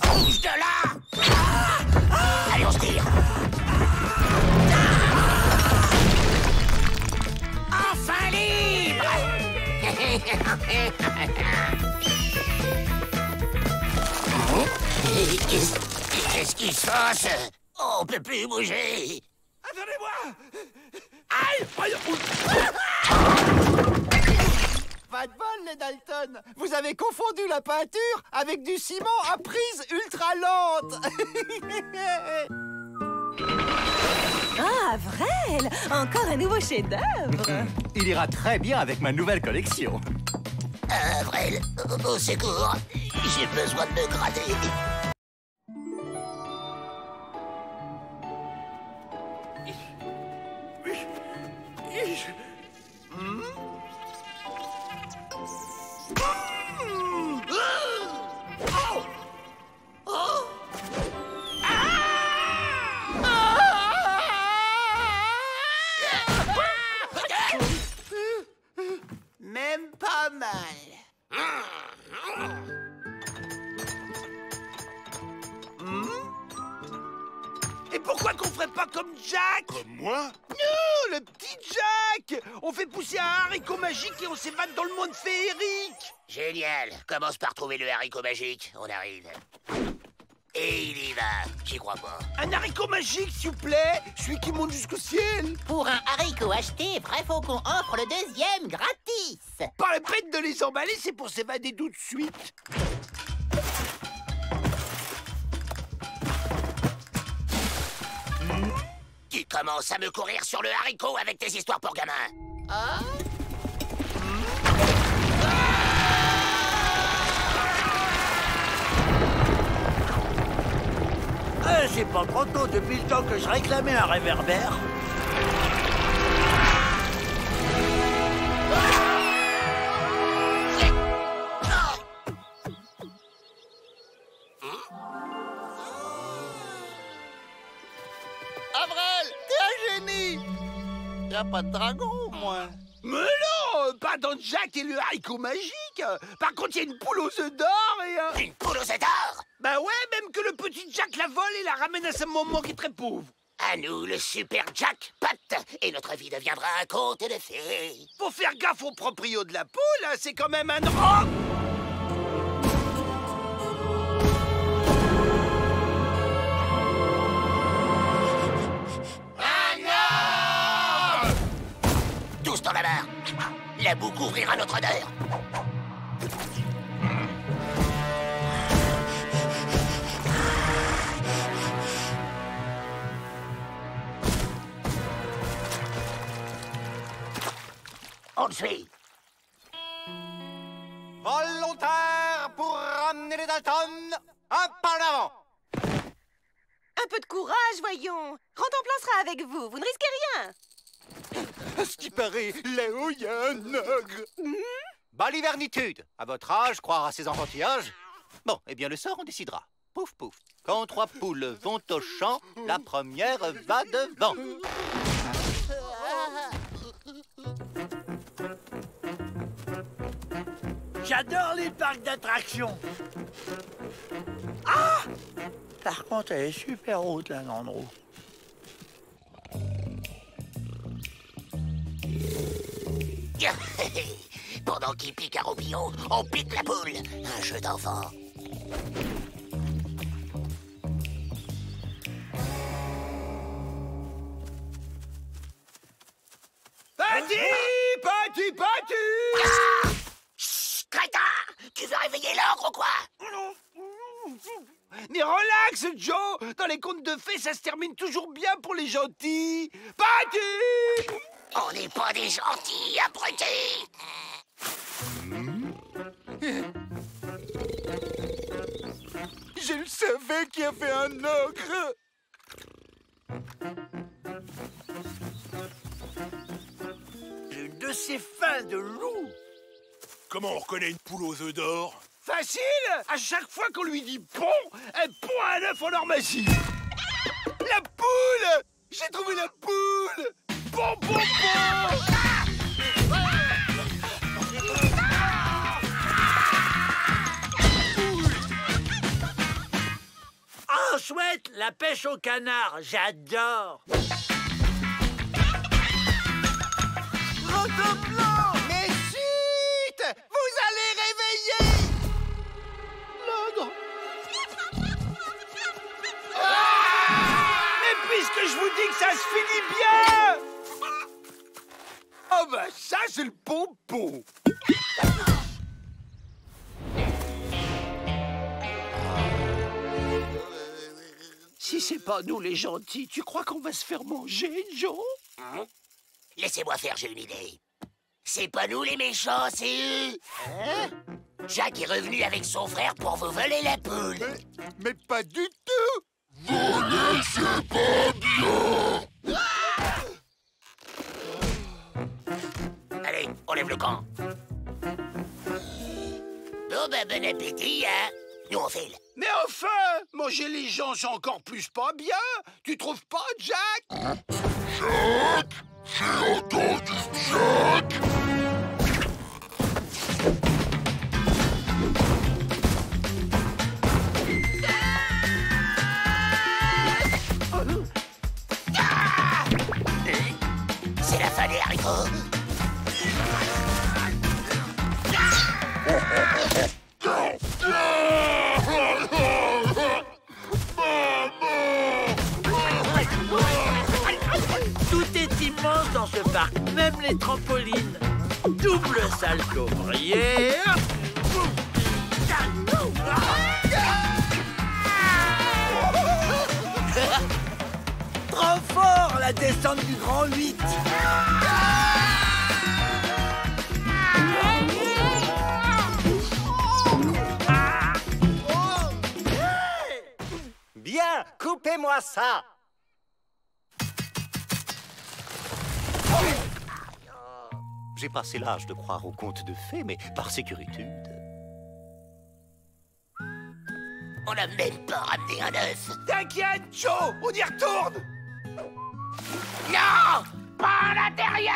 Bouge de là. Allez, on se tire. Enfin libre. Qu'est-ce qui se passe? On peut plus bouger. Attendez-moi! Aïe! Pas de bol, les Dalton. Vous avez confondu la peinture avec du ciment à prise ultra lente. Ah, Vrel! Encore un nouveau chef-d'œuvre! Il ira très bien avec ma nouvelle collection. Vrel, au secours. J'ai besoin de me gratter. Même pas mal. Et pourquoi qu'on ferait pas comme Jack? Comme moi? Non, le petit Jack! On fait pousser un haricot magique et on s'évade dans le monde féerique. Génial. Commence par trouver le haricot magique. On arrive. Et il y va. J'y crois pas. Un haricot magique, s'il vous plaît. Celui qui monte jusqu'au ciel. Pour un haricot acheté, Vrai Faucon offre le deuxième gratis. Pas la peine de les emballer, c'est pour s'évader tout de suite. Tu commences à me courir sur le haricot avec tes histoires pour gamins. C'est pas trop tôt depuis le temps que je réclamais un réverbère. Avrel, t'es un génie. Y'a pas de dragon, au moins. Mais non, pas dans Jack et le haricot magique. Par contre, il y a une poule aux œufs d'or et Une poule aux œufs d'or? Bah ouais, même que le petit Jack la vole et la ramène à sa maman qui est très pauvre. À nous, le super jackpot, et notre vie deviendra un conte de fées. Faut faire gaffe au proprio de la poule, hein, c'est quand même un drap. Ah non! Tous dans la barre. La boue couvrira notre odeur. On le suit. Volontaire pour ramener les Dalton. Un pas en avant. Un peu de courage, voyons. Rentemplant sera avec vous. Vous ne risquez rien. À ce qui paraît, là-haut, il y a un ogre. Balivernitude. À votre âge, croire à ces enfantillages? Bon, eh bien, le sort, on décidera. Pouf, pouf. Quand 3 poules vont au champ, la première va devant. J'adore les parcs d'attractions. Ah! Par contre, elle est super haute, la Landreau. Pendant qu'il pique un roupillon, on pique la poule. Un jeu d'enfant. Petit! Chut, crétin! Tu veux réveiller l'ogre ou quoi? Mais relax, Joe. Dans les contes de fées, ça se termine toujours bien pour les gentils. Parti! On n'est pas des gentils, abrutis. Je le savais qu'il y avait un ogre. Une de ces fins de loup. Comment on reconnaît une poule aux œufs d'or? Facile! À chaque fois qu'on lui dit pont, elle pond un œuf en or magie. La poule! J'ai trouvé la poule! Pont, pont, pont! Oh, chouette, la pêche au canard, j'adore. Rotoplan! Mais chut! Vous allez réveiller l'ogre! Mais puisque je vous dis que ça se finit bien! Oh bah ça, c'est le pompon! Si c'est pas nous les gentils, tu crois qu'on va se faire manger, Joe? Laissez-moi faire, j'ai une idée. C'est pas nous les méchants, c'est eux. Hein? Jack est revenu avec son frère pour vous voler la poule. Mais pas du tout! Voler, c'est pas bien! Allez, on lève le camp. Bon, ben, bon appétit, hein? Nous, on file. Mais enfin, manger les gens, c'est encore plus pas bien. Tu trouves pas, Jack? Jack! J'ai entendu Jack! C'est la fin des haricots. Tout est immense dans ce parc, même les trampolines. Double salto arrière. Trop fort, la descente du grand 8. Bien, coupez-moi ça. J'ai passé l'âge de croire aux contes de fées, mais par sécurité. On n'a même pas ramené un œuf. T'inquiète, Joe, on y retourne. Non! Pas à l'intérieur!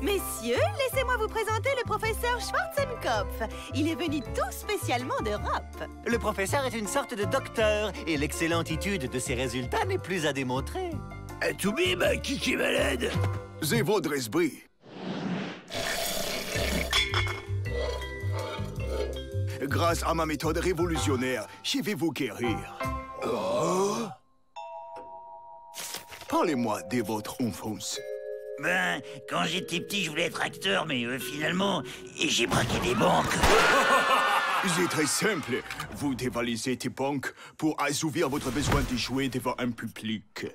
Messieurs, laissez-moi vous présenter le professeur Schwarzenkopf. Il est venu tout spécialement d'Europe. Le professeur est une sorte de docteur, et l'excellentitude de ses résultats n'est plus à démontrer. Toubib, qui est malade? C'est votre esprit. Grâce à ma méthode révolutionnaire, je vais vous guérir. Oh. Parlez-moi de votre enfance. Ben, quand j'étais petit, je voulais être acteur, mais finalement, j'ai braqué des banques. C'est très simple. Vous dévalisez des banques pour assouvir votre besoin de jouer devant un public.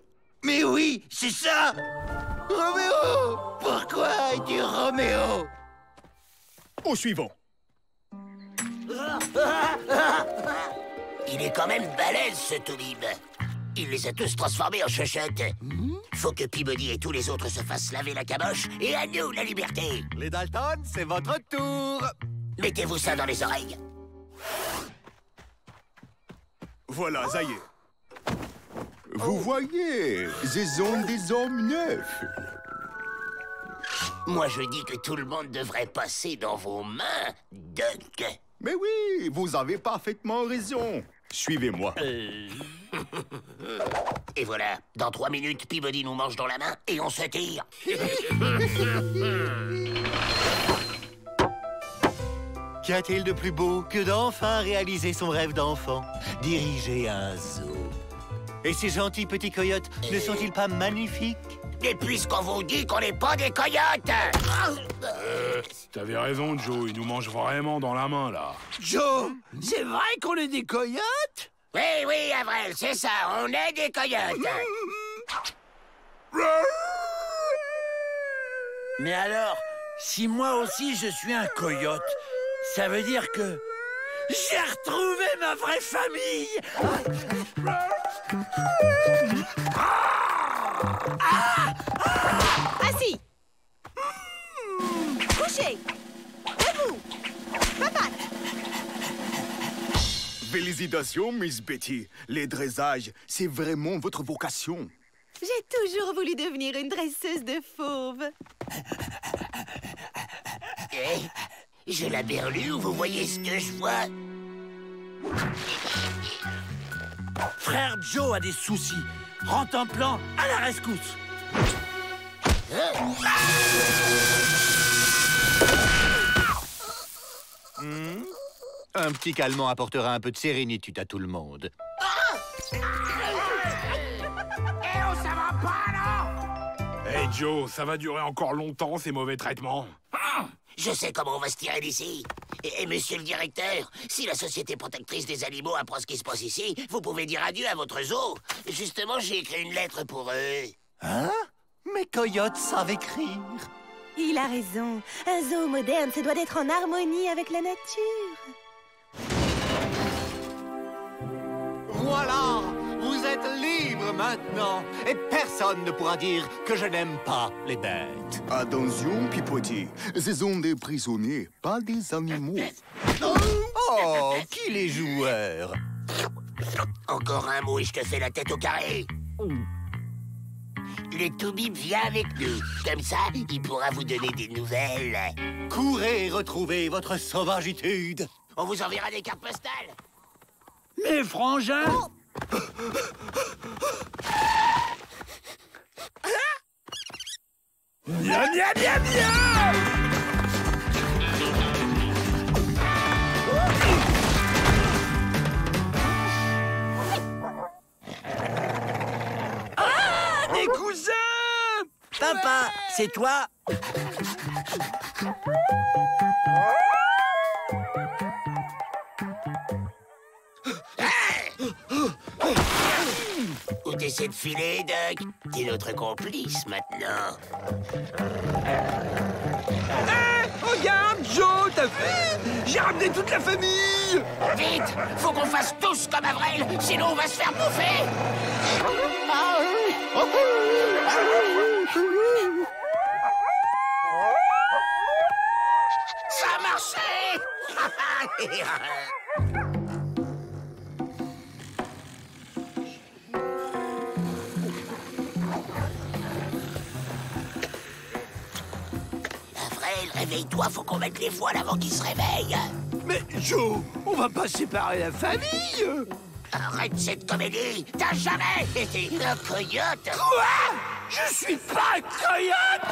Mais oui, c'est ça! Roméo! Pourquoi es-tu Roméo? Au suivant. Il est quand même balèze, ce Toubib. Il les a tous transformés en chochottes. Faut que Peabody et tous les autres se fassent laver la caboche, et à nous la liberté. Les Dalton, c'est votre tour. Mettez-vous ça dans les oreilles. Voilà, ça y est. Vous voyez, ce sont des hommes neufs. Moi, je dis que tout le monde devrait passer dans vos mains, Doc. Mais oui, vous avez parfaitement raison. Suivez-moi. Et voilà, dans 3 minutes, Peabody nous mange dans la main et on se tire. Qu'y a-t-il de plus beau que d'enfin réaliser son rêve d'enfant? Diriger un zoo. Et ces gentils petits coyotes ne sont-ils pas magnifiques? Et puisqu'on vous dit qu'on n'est pas des coyotes! T'avais raison, Joe, il nous mange vraiment dans la main, là. Joe, c'est vrai qu'on est des coyotes? Oui, oui, Avril, c'est ça, on est des coyotes. Mais alors, si moi aussi je suis un coyote, ça veut dire que j'ai retrouvé ma vraie famille. Assis. Couché. Debout. Patate. Félicitations, Miss Betty. Les dressages, c'est vraiment votre vocation. J'ai toujours voulu devenir une dresseuse de fauves. J'ai la berlue, vous voyez ce que je vois? Frère Joe a des soucis. Rentre en plan à la rescousse. Un petit calmant apportera un peu de sérénitude à tout le monde. Hey Joe, ça va durer encore longtemps, ces mauvais traitements. Je sais comment on va se tirer d'ici. Et monsieur le directeur, si la Société protectrice des animaux apprend ce qui se passe ici, vous pouvez dire adieu à votre zoo. Justement, j'ai écrit une lettre pour eux. Hein? Mes coyotes savent écrire. Il a raison. Un zoo moderne se doit d'être en harmonie avec la nature. Voilà! Vous êtes libre maintenant. Et personne ne pourra dire que je n'aime pas les bêtes. Attention, Pipoté. Ce sont des prisonniers, pas des animaux. Oh, qui les joueurs? Encore un mot et je te fais la tête au carré. Le Toubib vient avec nous. Comme ça, il pourra vous donner des nouvelles. Courez retrouver votre sauvagitude. On vous enverra des cartes postales. Mes frangins. Bien, bien, bien, bien. Des cousins! Papa, c'est toi? Où t'essaies de filer, Doc? T'es notre complice maintenant. Regarde, Joe, t'as vu? J'ai ramené toute la famille. Vite! Faut qu'on fasse tous comme Avril, sinon on va se faire bouffer! Ça a marché! Avril, réveille-toi, faut qu'on mette les voiles avant qu'il se réveille. Mais Joe, on va pas séparer la famille. Arrête cette comédie! T'as jamais été un coyote! Quoi? Je suis pas un coyote!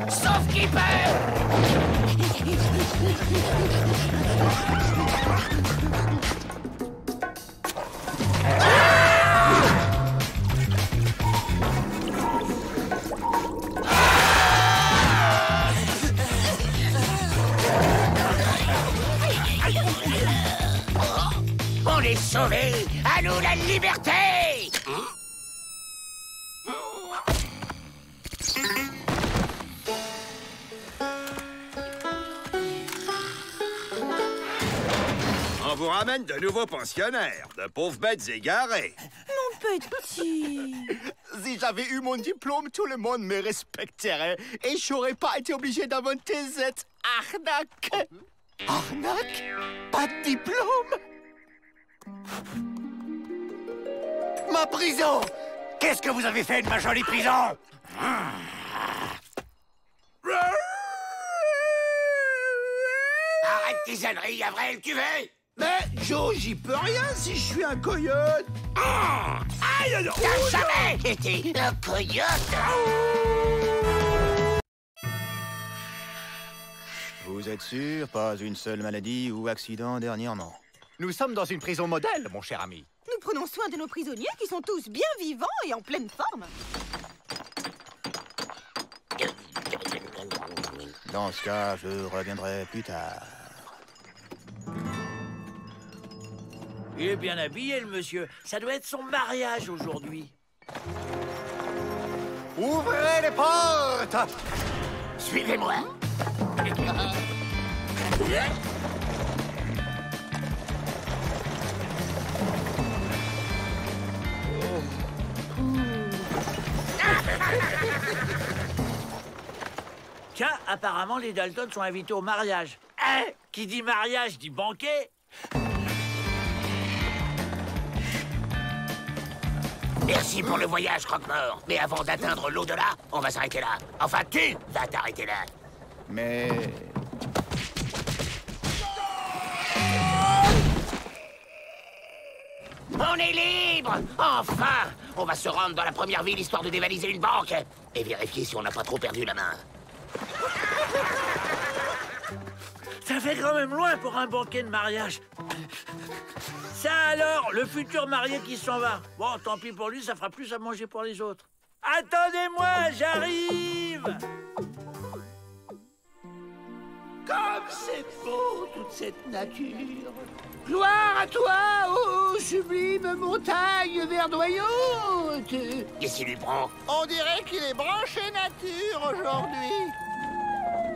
Sauf qui peut! On est sauvés! À nous la liberté! On vous ramène de nouveaux pensionnaires, de pauvres bêtes égarées. Mon petit. Si j'avais eu mon diplôme, tout le monde me respecterait et j'aurais pas été obligé d'inventer cette arnaque. Arnaque? Pas de diplôme? Ma prison! Qu'est-ce que vous avez fait de ma jolie prison? Arrête tes âneries, Avril, tu veux? Mais Joe, j'y peux rien si je suis un coyote. Aïe, alors! T'as jamais été un coyote! Vous êtes sûr? Pas une seule maladie ou accident dernièrement? Nous sommes dans une prison modèle, mon cher ami. Nous prenons soin de nos prisonniers qui sont tous bien vivants et en pleine forme. Dans ce cas, je reviendrai plus tard. Il est bien habillé, le monsieur. Ça doit être son mariage aujourd'hui. Ouvrez les portes! Suivez-moi. Tiens, apparemment, les Dalton sont invités au mariage. Hein? Qui dit mariage dit banquet. Merci pour le voyage, Croque-Mort. Mais avant d'atteindre l'au-delà, on va s'arrêter là. Enfin, tu vas t'arrêter là. Mais... On est libre! Enfin! On va se rendre dans la première ville histoire de dévaliser une banque. Et vérifier si on n'a pas trop perdu la main. Ça fait quand même loin pour un banquet de mariage. Ça alors, le futur marié qui s'en va. Bon, tant pis pour lui, ça fera plus à manger pour les autres. Attendez-moi, j'arrive! Comme c'est beau, toute cette nature. Gloire à toi, ô sublime montagne verdoyante. Qu'est-ce qui lui prend? On dirait qu'il est branché nature aujourd'hui.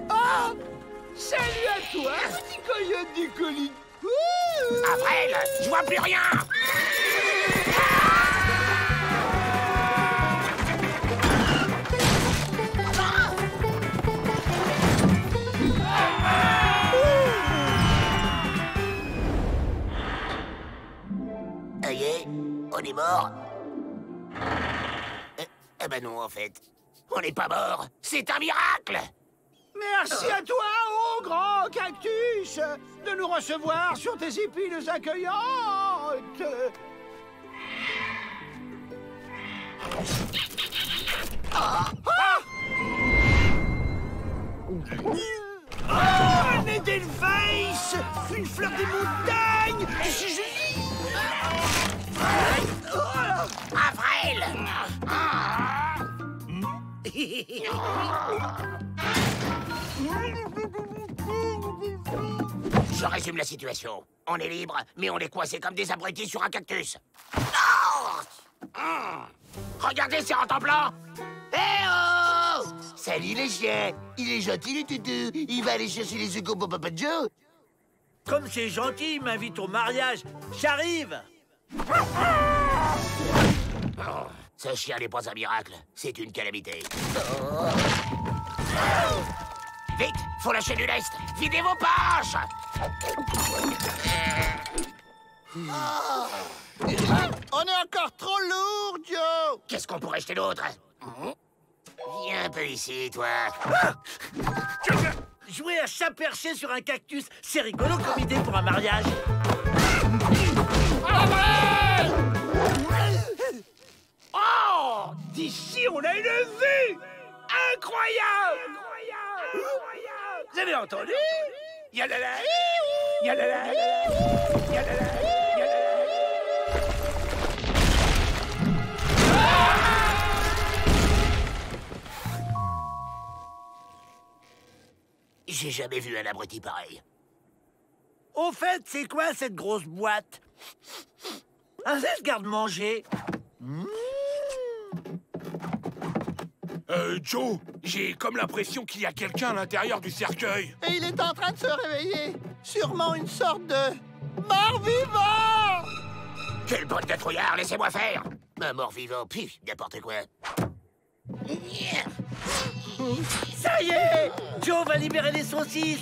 Ah! Salut à toi, petit coyote du colis. Avril, je vois plus rien! Ça y est, on est mort. Eh ben non, en fait. On n'est pas mort. C'est un miracle! Merci à toi, ô grand cactus, de nous recevoir sur tes épines accueillantes. Un Edelweiss, une fleur des montagnes, c'est joli. Avril! Je résume la situation. On est libre, mais on est coincé comme des abrutis sur un cactus. Regardez, c'est Rentemplant. Eh oh! Salut les chiens. Il est gentil le toutou. Il va aller chercher les œufs pour Papa Joe. Comme c'est gentil, il m'invite au mariage. J'arrive. Ce chien n'est pas un miracle. C'est une calamité. Vite, faut lâcher du lest. Videz vos poches. On est encore trop lourd, Joe. Qu'est-ce qu'on pourrait jeter d'autre? Viens un peu ici, toi. Jouer à chat perché sur un cactus, c'est rigolo comme idée pour un mariage. Oh! D'ici, on a une vue incroyable! Vous avez entendu? Yalala! Yalala! Yalala! J'ai jamais vu un abruti pareil. Au fait, c'est quoi cette grosse boîte? Un garde-manger. Joe, j'ai comme l'impression qu'il y a quelqu'un à l'intérieur du cercueil. Et il est en train de se réveiller. Sûrement une sorte de mort-vivant. Quelle bande de trouillard, laissez-moi faire. Un mort-vivant, pif, n'importe quoi. Ça y est! Joe va libérer les saucisses.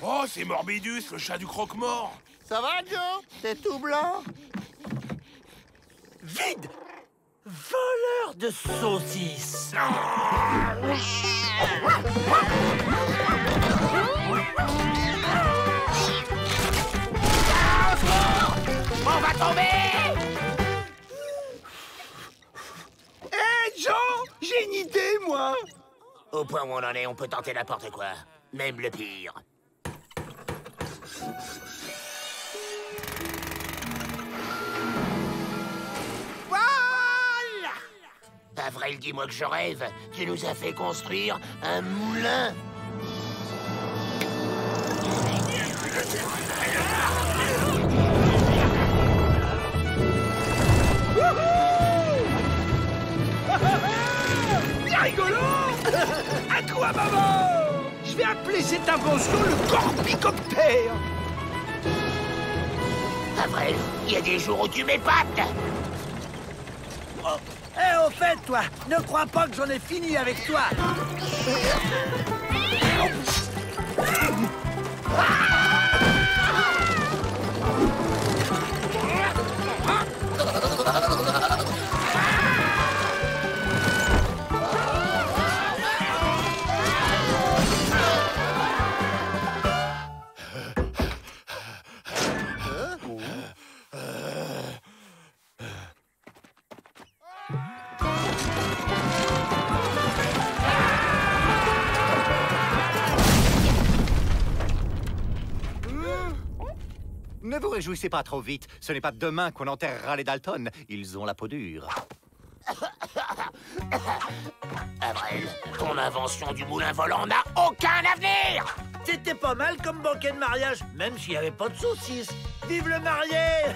Oh, c'est Morbidus, le chat du croque-mort. Ça va, Joe? T'es tout blanc? Vide! Voleur de saucisses! On va tomber! Hé, Joe! J'ai une idée, moi! Au point où on en est, on peut tenter n'importe quoi. Même le pire. Voilà! Avril, dis-moi que je rêve. Tu nous as fait construire un moulin. C'est rigolo. À quoi, maman? Je vais appeler cette invention le Corpicoptère. Avril, il y a des jours où tu m'épates. Oh. Au fait, toi, ne crois pas que j'en ai fini avec toi. Ne vous réjouissez pas trop vite. Ce n'est pas demain qu'on enterrera les Dalton. Ils ont la peau dure. Avril, ton invention du moulin volant n'a aucun avenir. C'était pas mal comme banquet de mariage, même s'il n'y avait pas de saucisses. Vive le marié!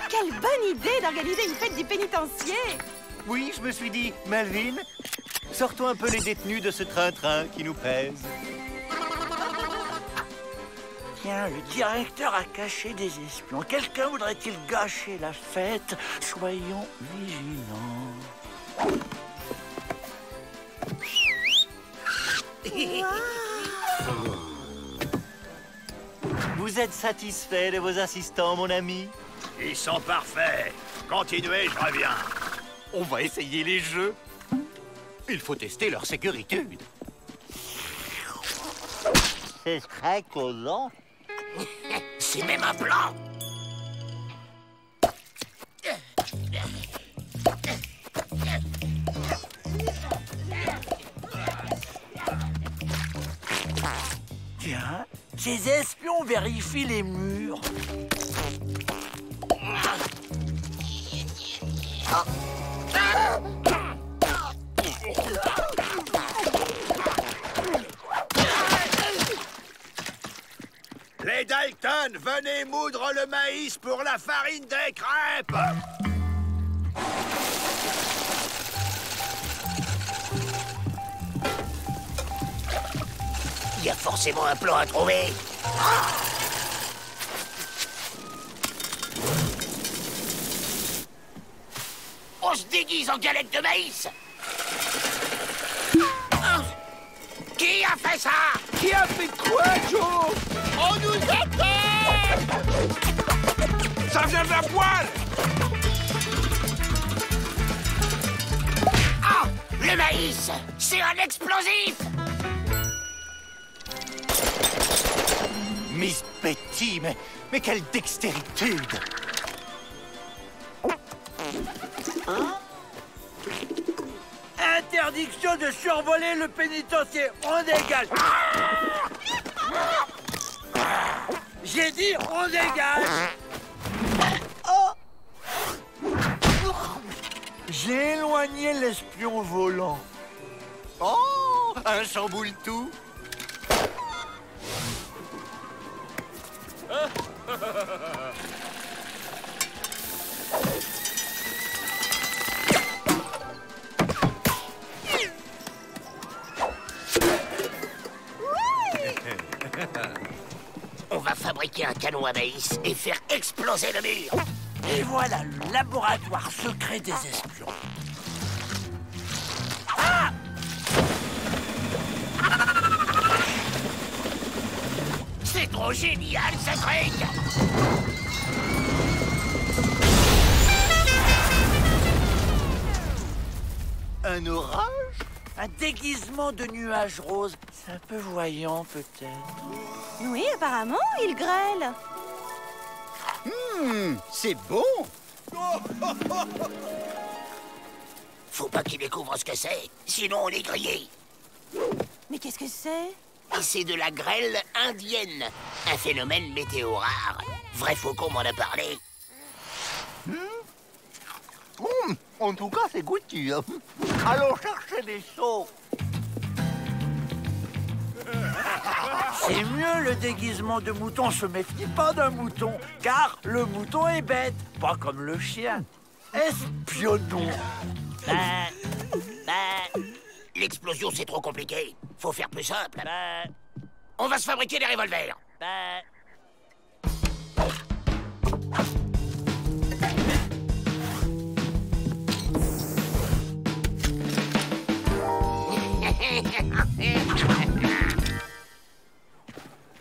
Quelle bonne idée d'organiser une fête du pénitencier! Oui, je me suis dit, Melvin, sortons un peu les détenus de ce train-train qui nous pèse. Tiens, le directeur a caché des espions. Quelqu'un voudrait-il gâcher la fête? Soyons vigilants. Vous êtes satisfait de vos assistants, mon ami? Ils sont parfaits. Continuez, je reviens. On va essayer les jeux. Il faut tester leur sécurité. C'est très collant. C'est même un plan. Tiens, ces espions vérifient les murs. Les Dalton, venez moudre le maïs pour la farine des crêpes. Il y a forcément un plan à trouver. On se déguise en galette de maïs. Qui a fait ça? Qui a fait quoi, Joe? On nous attaque! Ça vient de la poêle! Ah! Le maïs! C'est un explosif! Miss Betty, mais quelle dextéritude! Interdiction de survoler le pénitencier. On dégage. J'ai dit on dégage. Oh. J'ai éloigné l'espion volant. Oh, un chamboule-tout. On va fabriquer un canon à maïs et faire exploser le mur. Et voilà le laboratoire secret des espions. Ah! C'est trop génial, ce truc! Un orage? Un déguisement de nuages roses. C'est un peu voyant, peut-être. Oui, apparemment, il grêle. C'est bon. Faut pas qu'il découvre ce que c'est, sinon on est grillé. Mais qu'est-ce que c'est? Et c'est de la grêle indienne, un phénomène météo rare. Vrai Faucon m'en a parlé. En tout cas, c'est goûtu. Allons chercher des seaux. C'est mieux le déguisement de mouton. Se méfie pas d'un mouton, car le mouton est bête, pas comme le chien. Espionnons. L'explosion, c'est trop compliqué. Faut faire plus simple. On va se fabriquer des revolvers.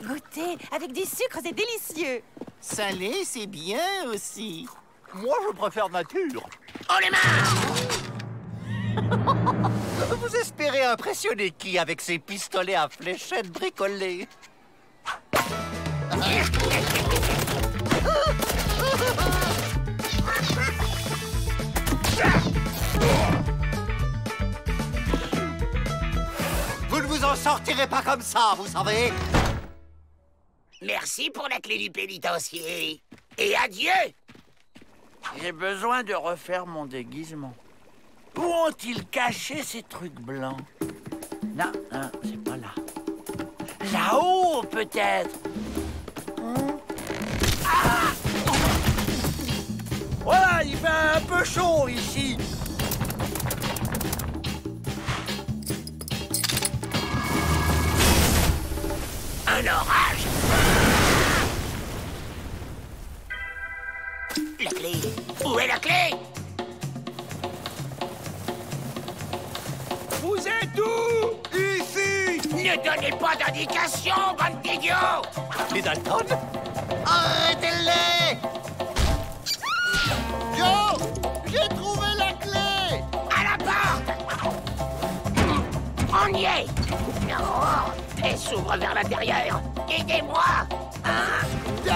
Goûtez, avec du sucre, c'est délicieux. Salé, c'est bien aussi. Moi, je préfère nature. Oh, les mains! Vous espérez impressionner qui avec ces pistolets à fléchettes bricolés? Vous ne vous en sortirez pas comme ça, vous savez. Merci pour la clé du pénitencier. Et adieu! J'ai besoin de refaire mon déguisement. Où ont-ils caché ces trucs blancs? Non, non, c'est pas là. Là-haut, peut-être. Ah! Voilà, il fait un peu chaud ici. Un orage! La clé! Où est la clé? Vous êtes où? Ici! Ne donnez pas d'indication, bande d'idiots! Les Dalton? Arrêtez-les! Joe! J'ai trouvé la clé! À la porte! On y est! Oh, elle s'ouvre vers l'intérieur! Aidez-moi! 1, 2...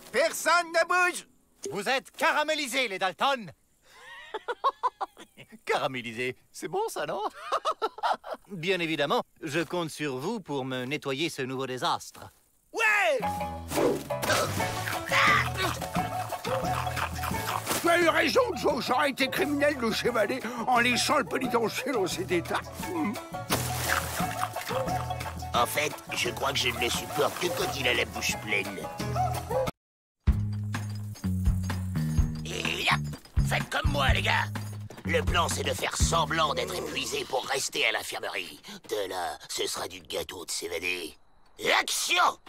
Personne ne bouge! Vous êtes caramélisés, les Dalton! Caramélisés, c'est bon ça, non? Bien évidemment, je compte sur vous pour me nettoyer ce nouveau désastre. Ouais! Tu as eu raison, Joe. J'aurais été criminel de chevaler en léchant le pénitencier dans cet état. En fait, je crois que je ne le supporte que quand il a la bouche pleine. Et hop! Faites comme moi, les gars! Le plan, c'est de faire semblant d'être épuisé pour rester à l'infirmerie. De là, ce sera du gâteau de s'évader. Action!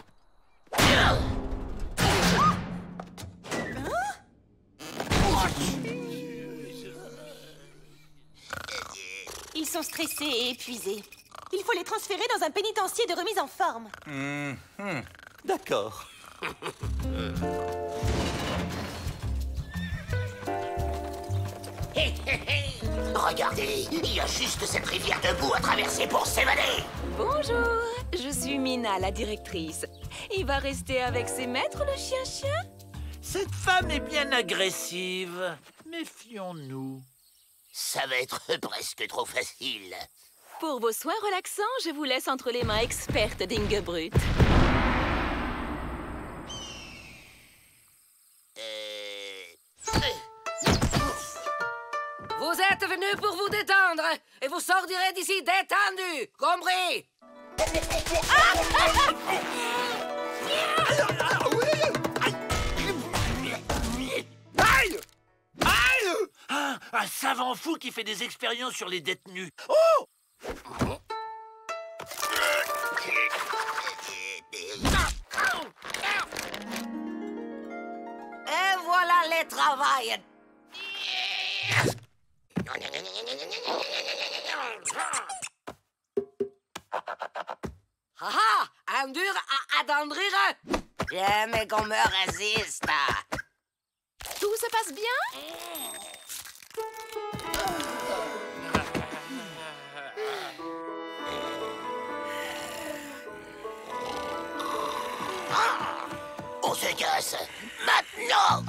Ils sont stressés et épuisés. Il faut les transférer dans un pénitencier de remise en forme. D'accord. Regardez, il y a juste cette rivière de boue à traverser pour s'évader. Bonjour, je suis Mina, la directrice. Il va rester avec ses maîtres, le chien-chien? Cette femme est bien agressive. Méfions-nous. Ça va être presque trop facile. Pour vos soins relaxants, je vous laisse entre les mains expertes d'Ingebrut. Vous êtes venus pour vous détendre et vous sortirez d'ici détendu, compris? Aïe! Aïe! Ah, un savant fou qui fait des expériences sur les détenus. Oh! Et voilà les travails. Haha, un dur à attendrir. Jamais qu'on me résiste. Tout se passe bien? On se casse. maintenant.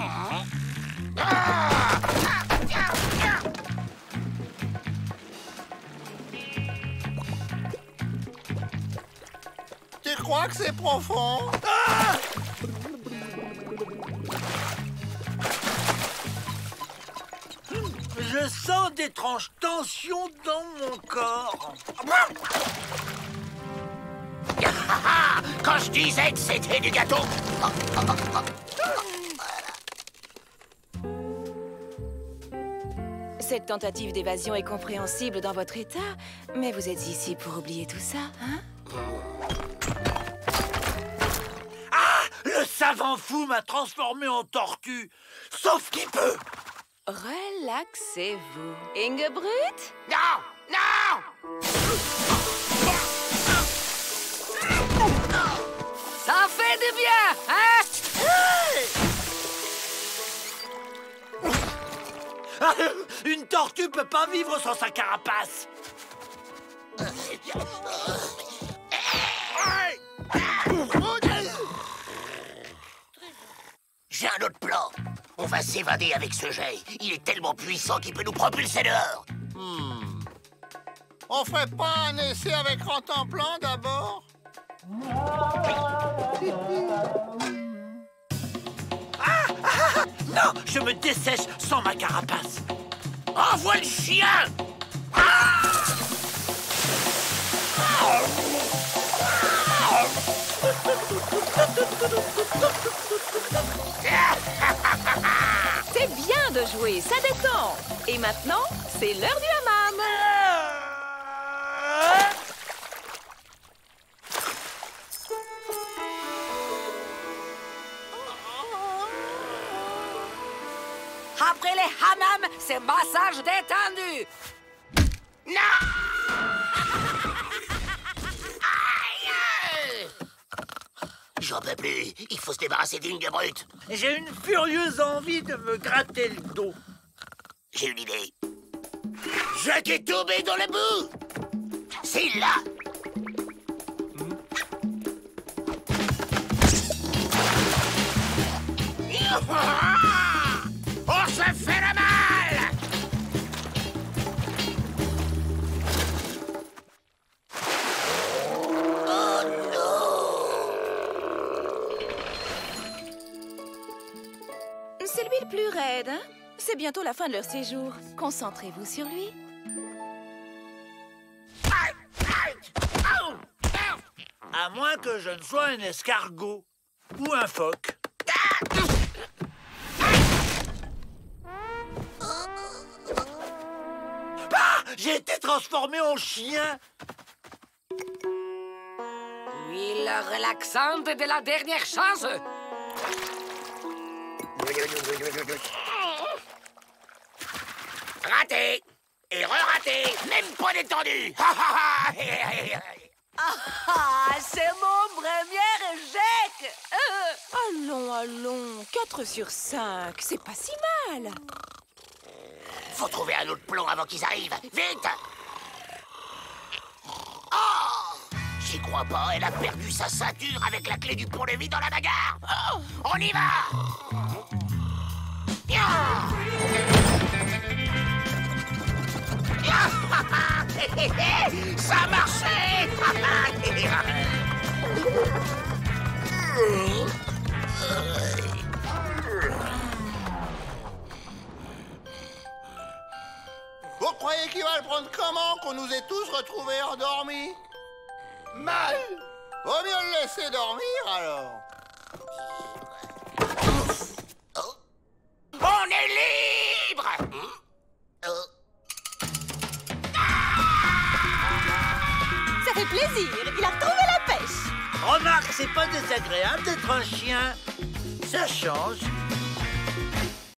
Tu crois que c'est profond? Je sens d'étranges tensions dans mon corps. Quand je disais que c'était du gâteau. Cette tentative d'évasion est compréhensible dans votre état, mais vous êtes ici pour oublier tout ça, hein? Ah! Le savant fou m'a transformé en tortue, sauf qu'il peut. Relaxez-vous. Ingebrüt? Non! Non! Ça fait du bien, hein? Une tortue peut pas vivre sans sa carapace. J'ai un autre plan. On va s'évader avec ce jet. Il est tellement puissant qu'il peut nous propulser dehors. On ferait pas un essai avec Rantanplan d'abord? Non, je me dessèche sans ma carapace. Envoie le chien! C'est bien de jouer, ça détend. Et maintenant, c'est l'heure du hammam. Après les hammams, c'est massage détendu. Non! J'en peux plus. Il faut se débarrasser d'Ingebrüt. J'ai une furieuse envie de me gratter le dos. J'ai une idée. Je qui est tombé dans la boue. C'est là. On se fait le mal. Oh non. C'est lui le plus raide, hein? C'est bientôt la fin de leur séjour. Concentrez-vous sur lui. À moins que je ne sois un escargot ou un phoque. Ah! J'ai été transformé en chien. Huile relaxante de la dernière chance. Raté. Et re-raté. Même pas détendu. C'est mon premier échec. Allons, allons. 4 sur 5, c'est pas si mal. Faut trouver un autre plan avant qu'ils arrivent. Vite! Oh! J'y crois pas, elle a perdu sa ceinture avec la clé du pont-levis dans la bagarre. Oh, on y va! Ça a marché! Vous croyez qu'il va le prendre comment qu'on nous ait tous retrouvés endormis? Mal! Vaut mieux le laisser dormir alors. On est libre! Ça fait plaisir, il a retrouvé la pêche. Remarque, c'est pas désagréable d'être un chien. Ça change.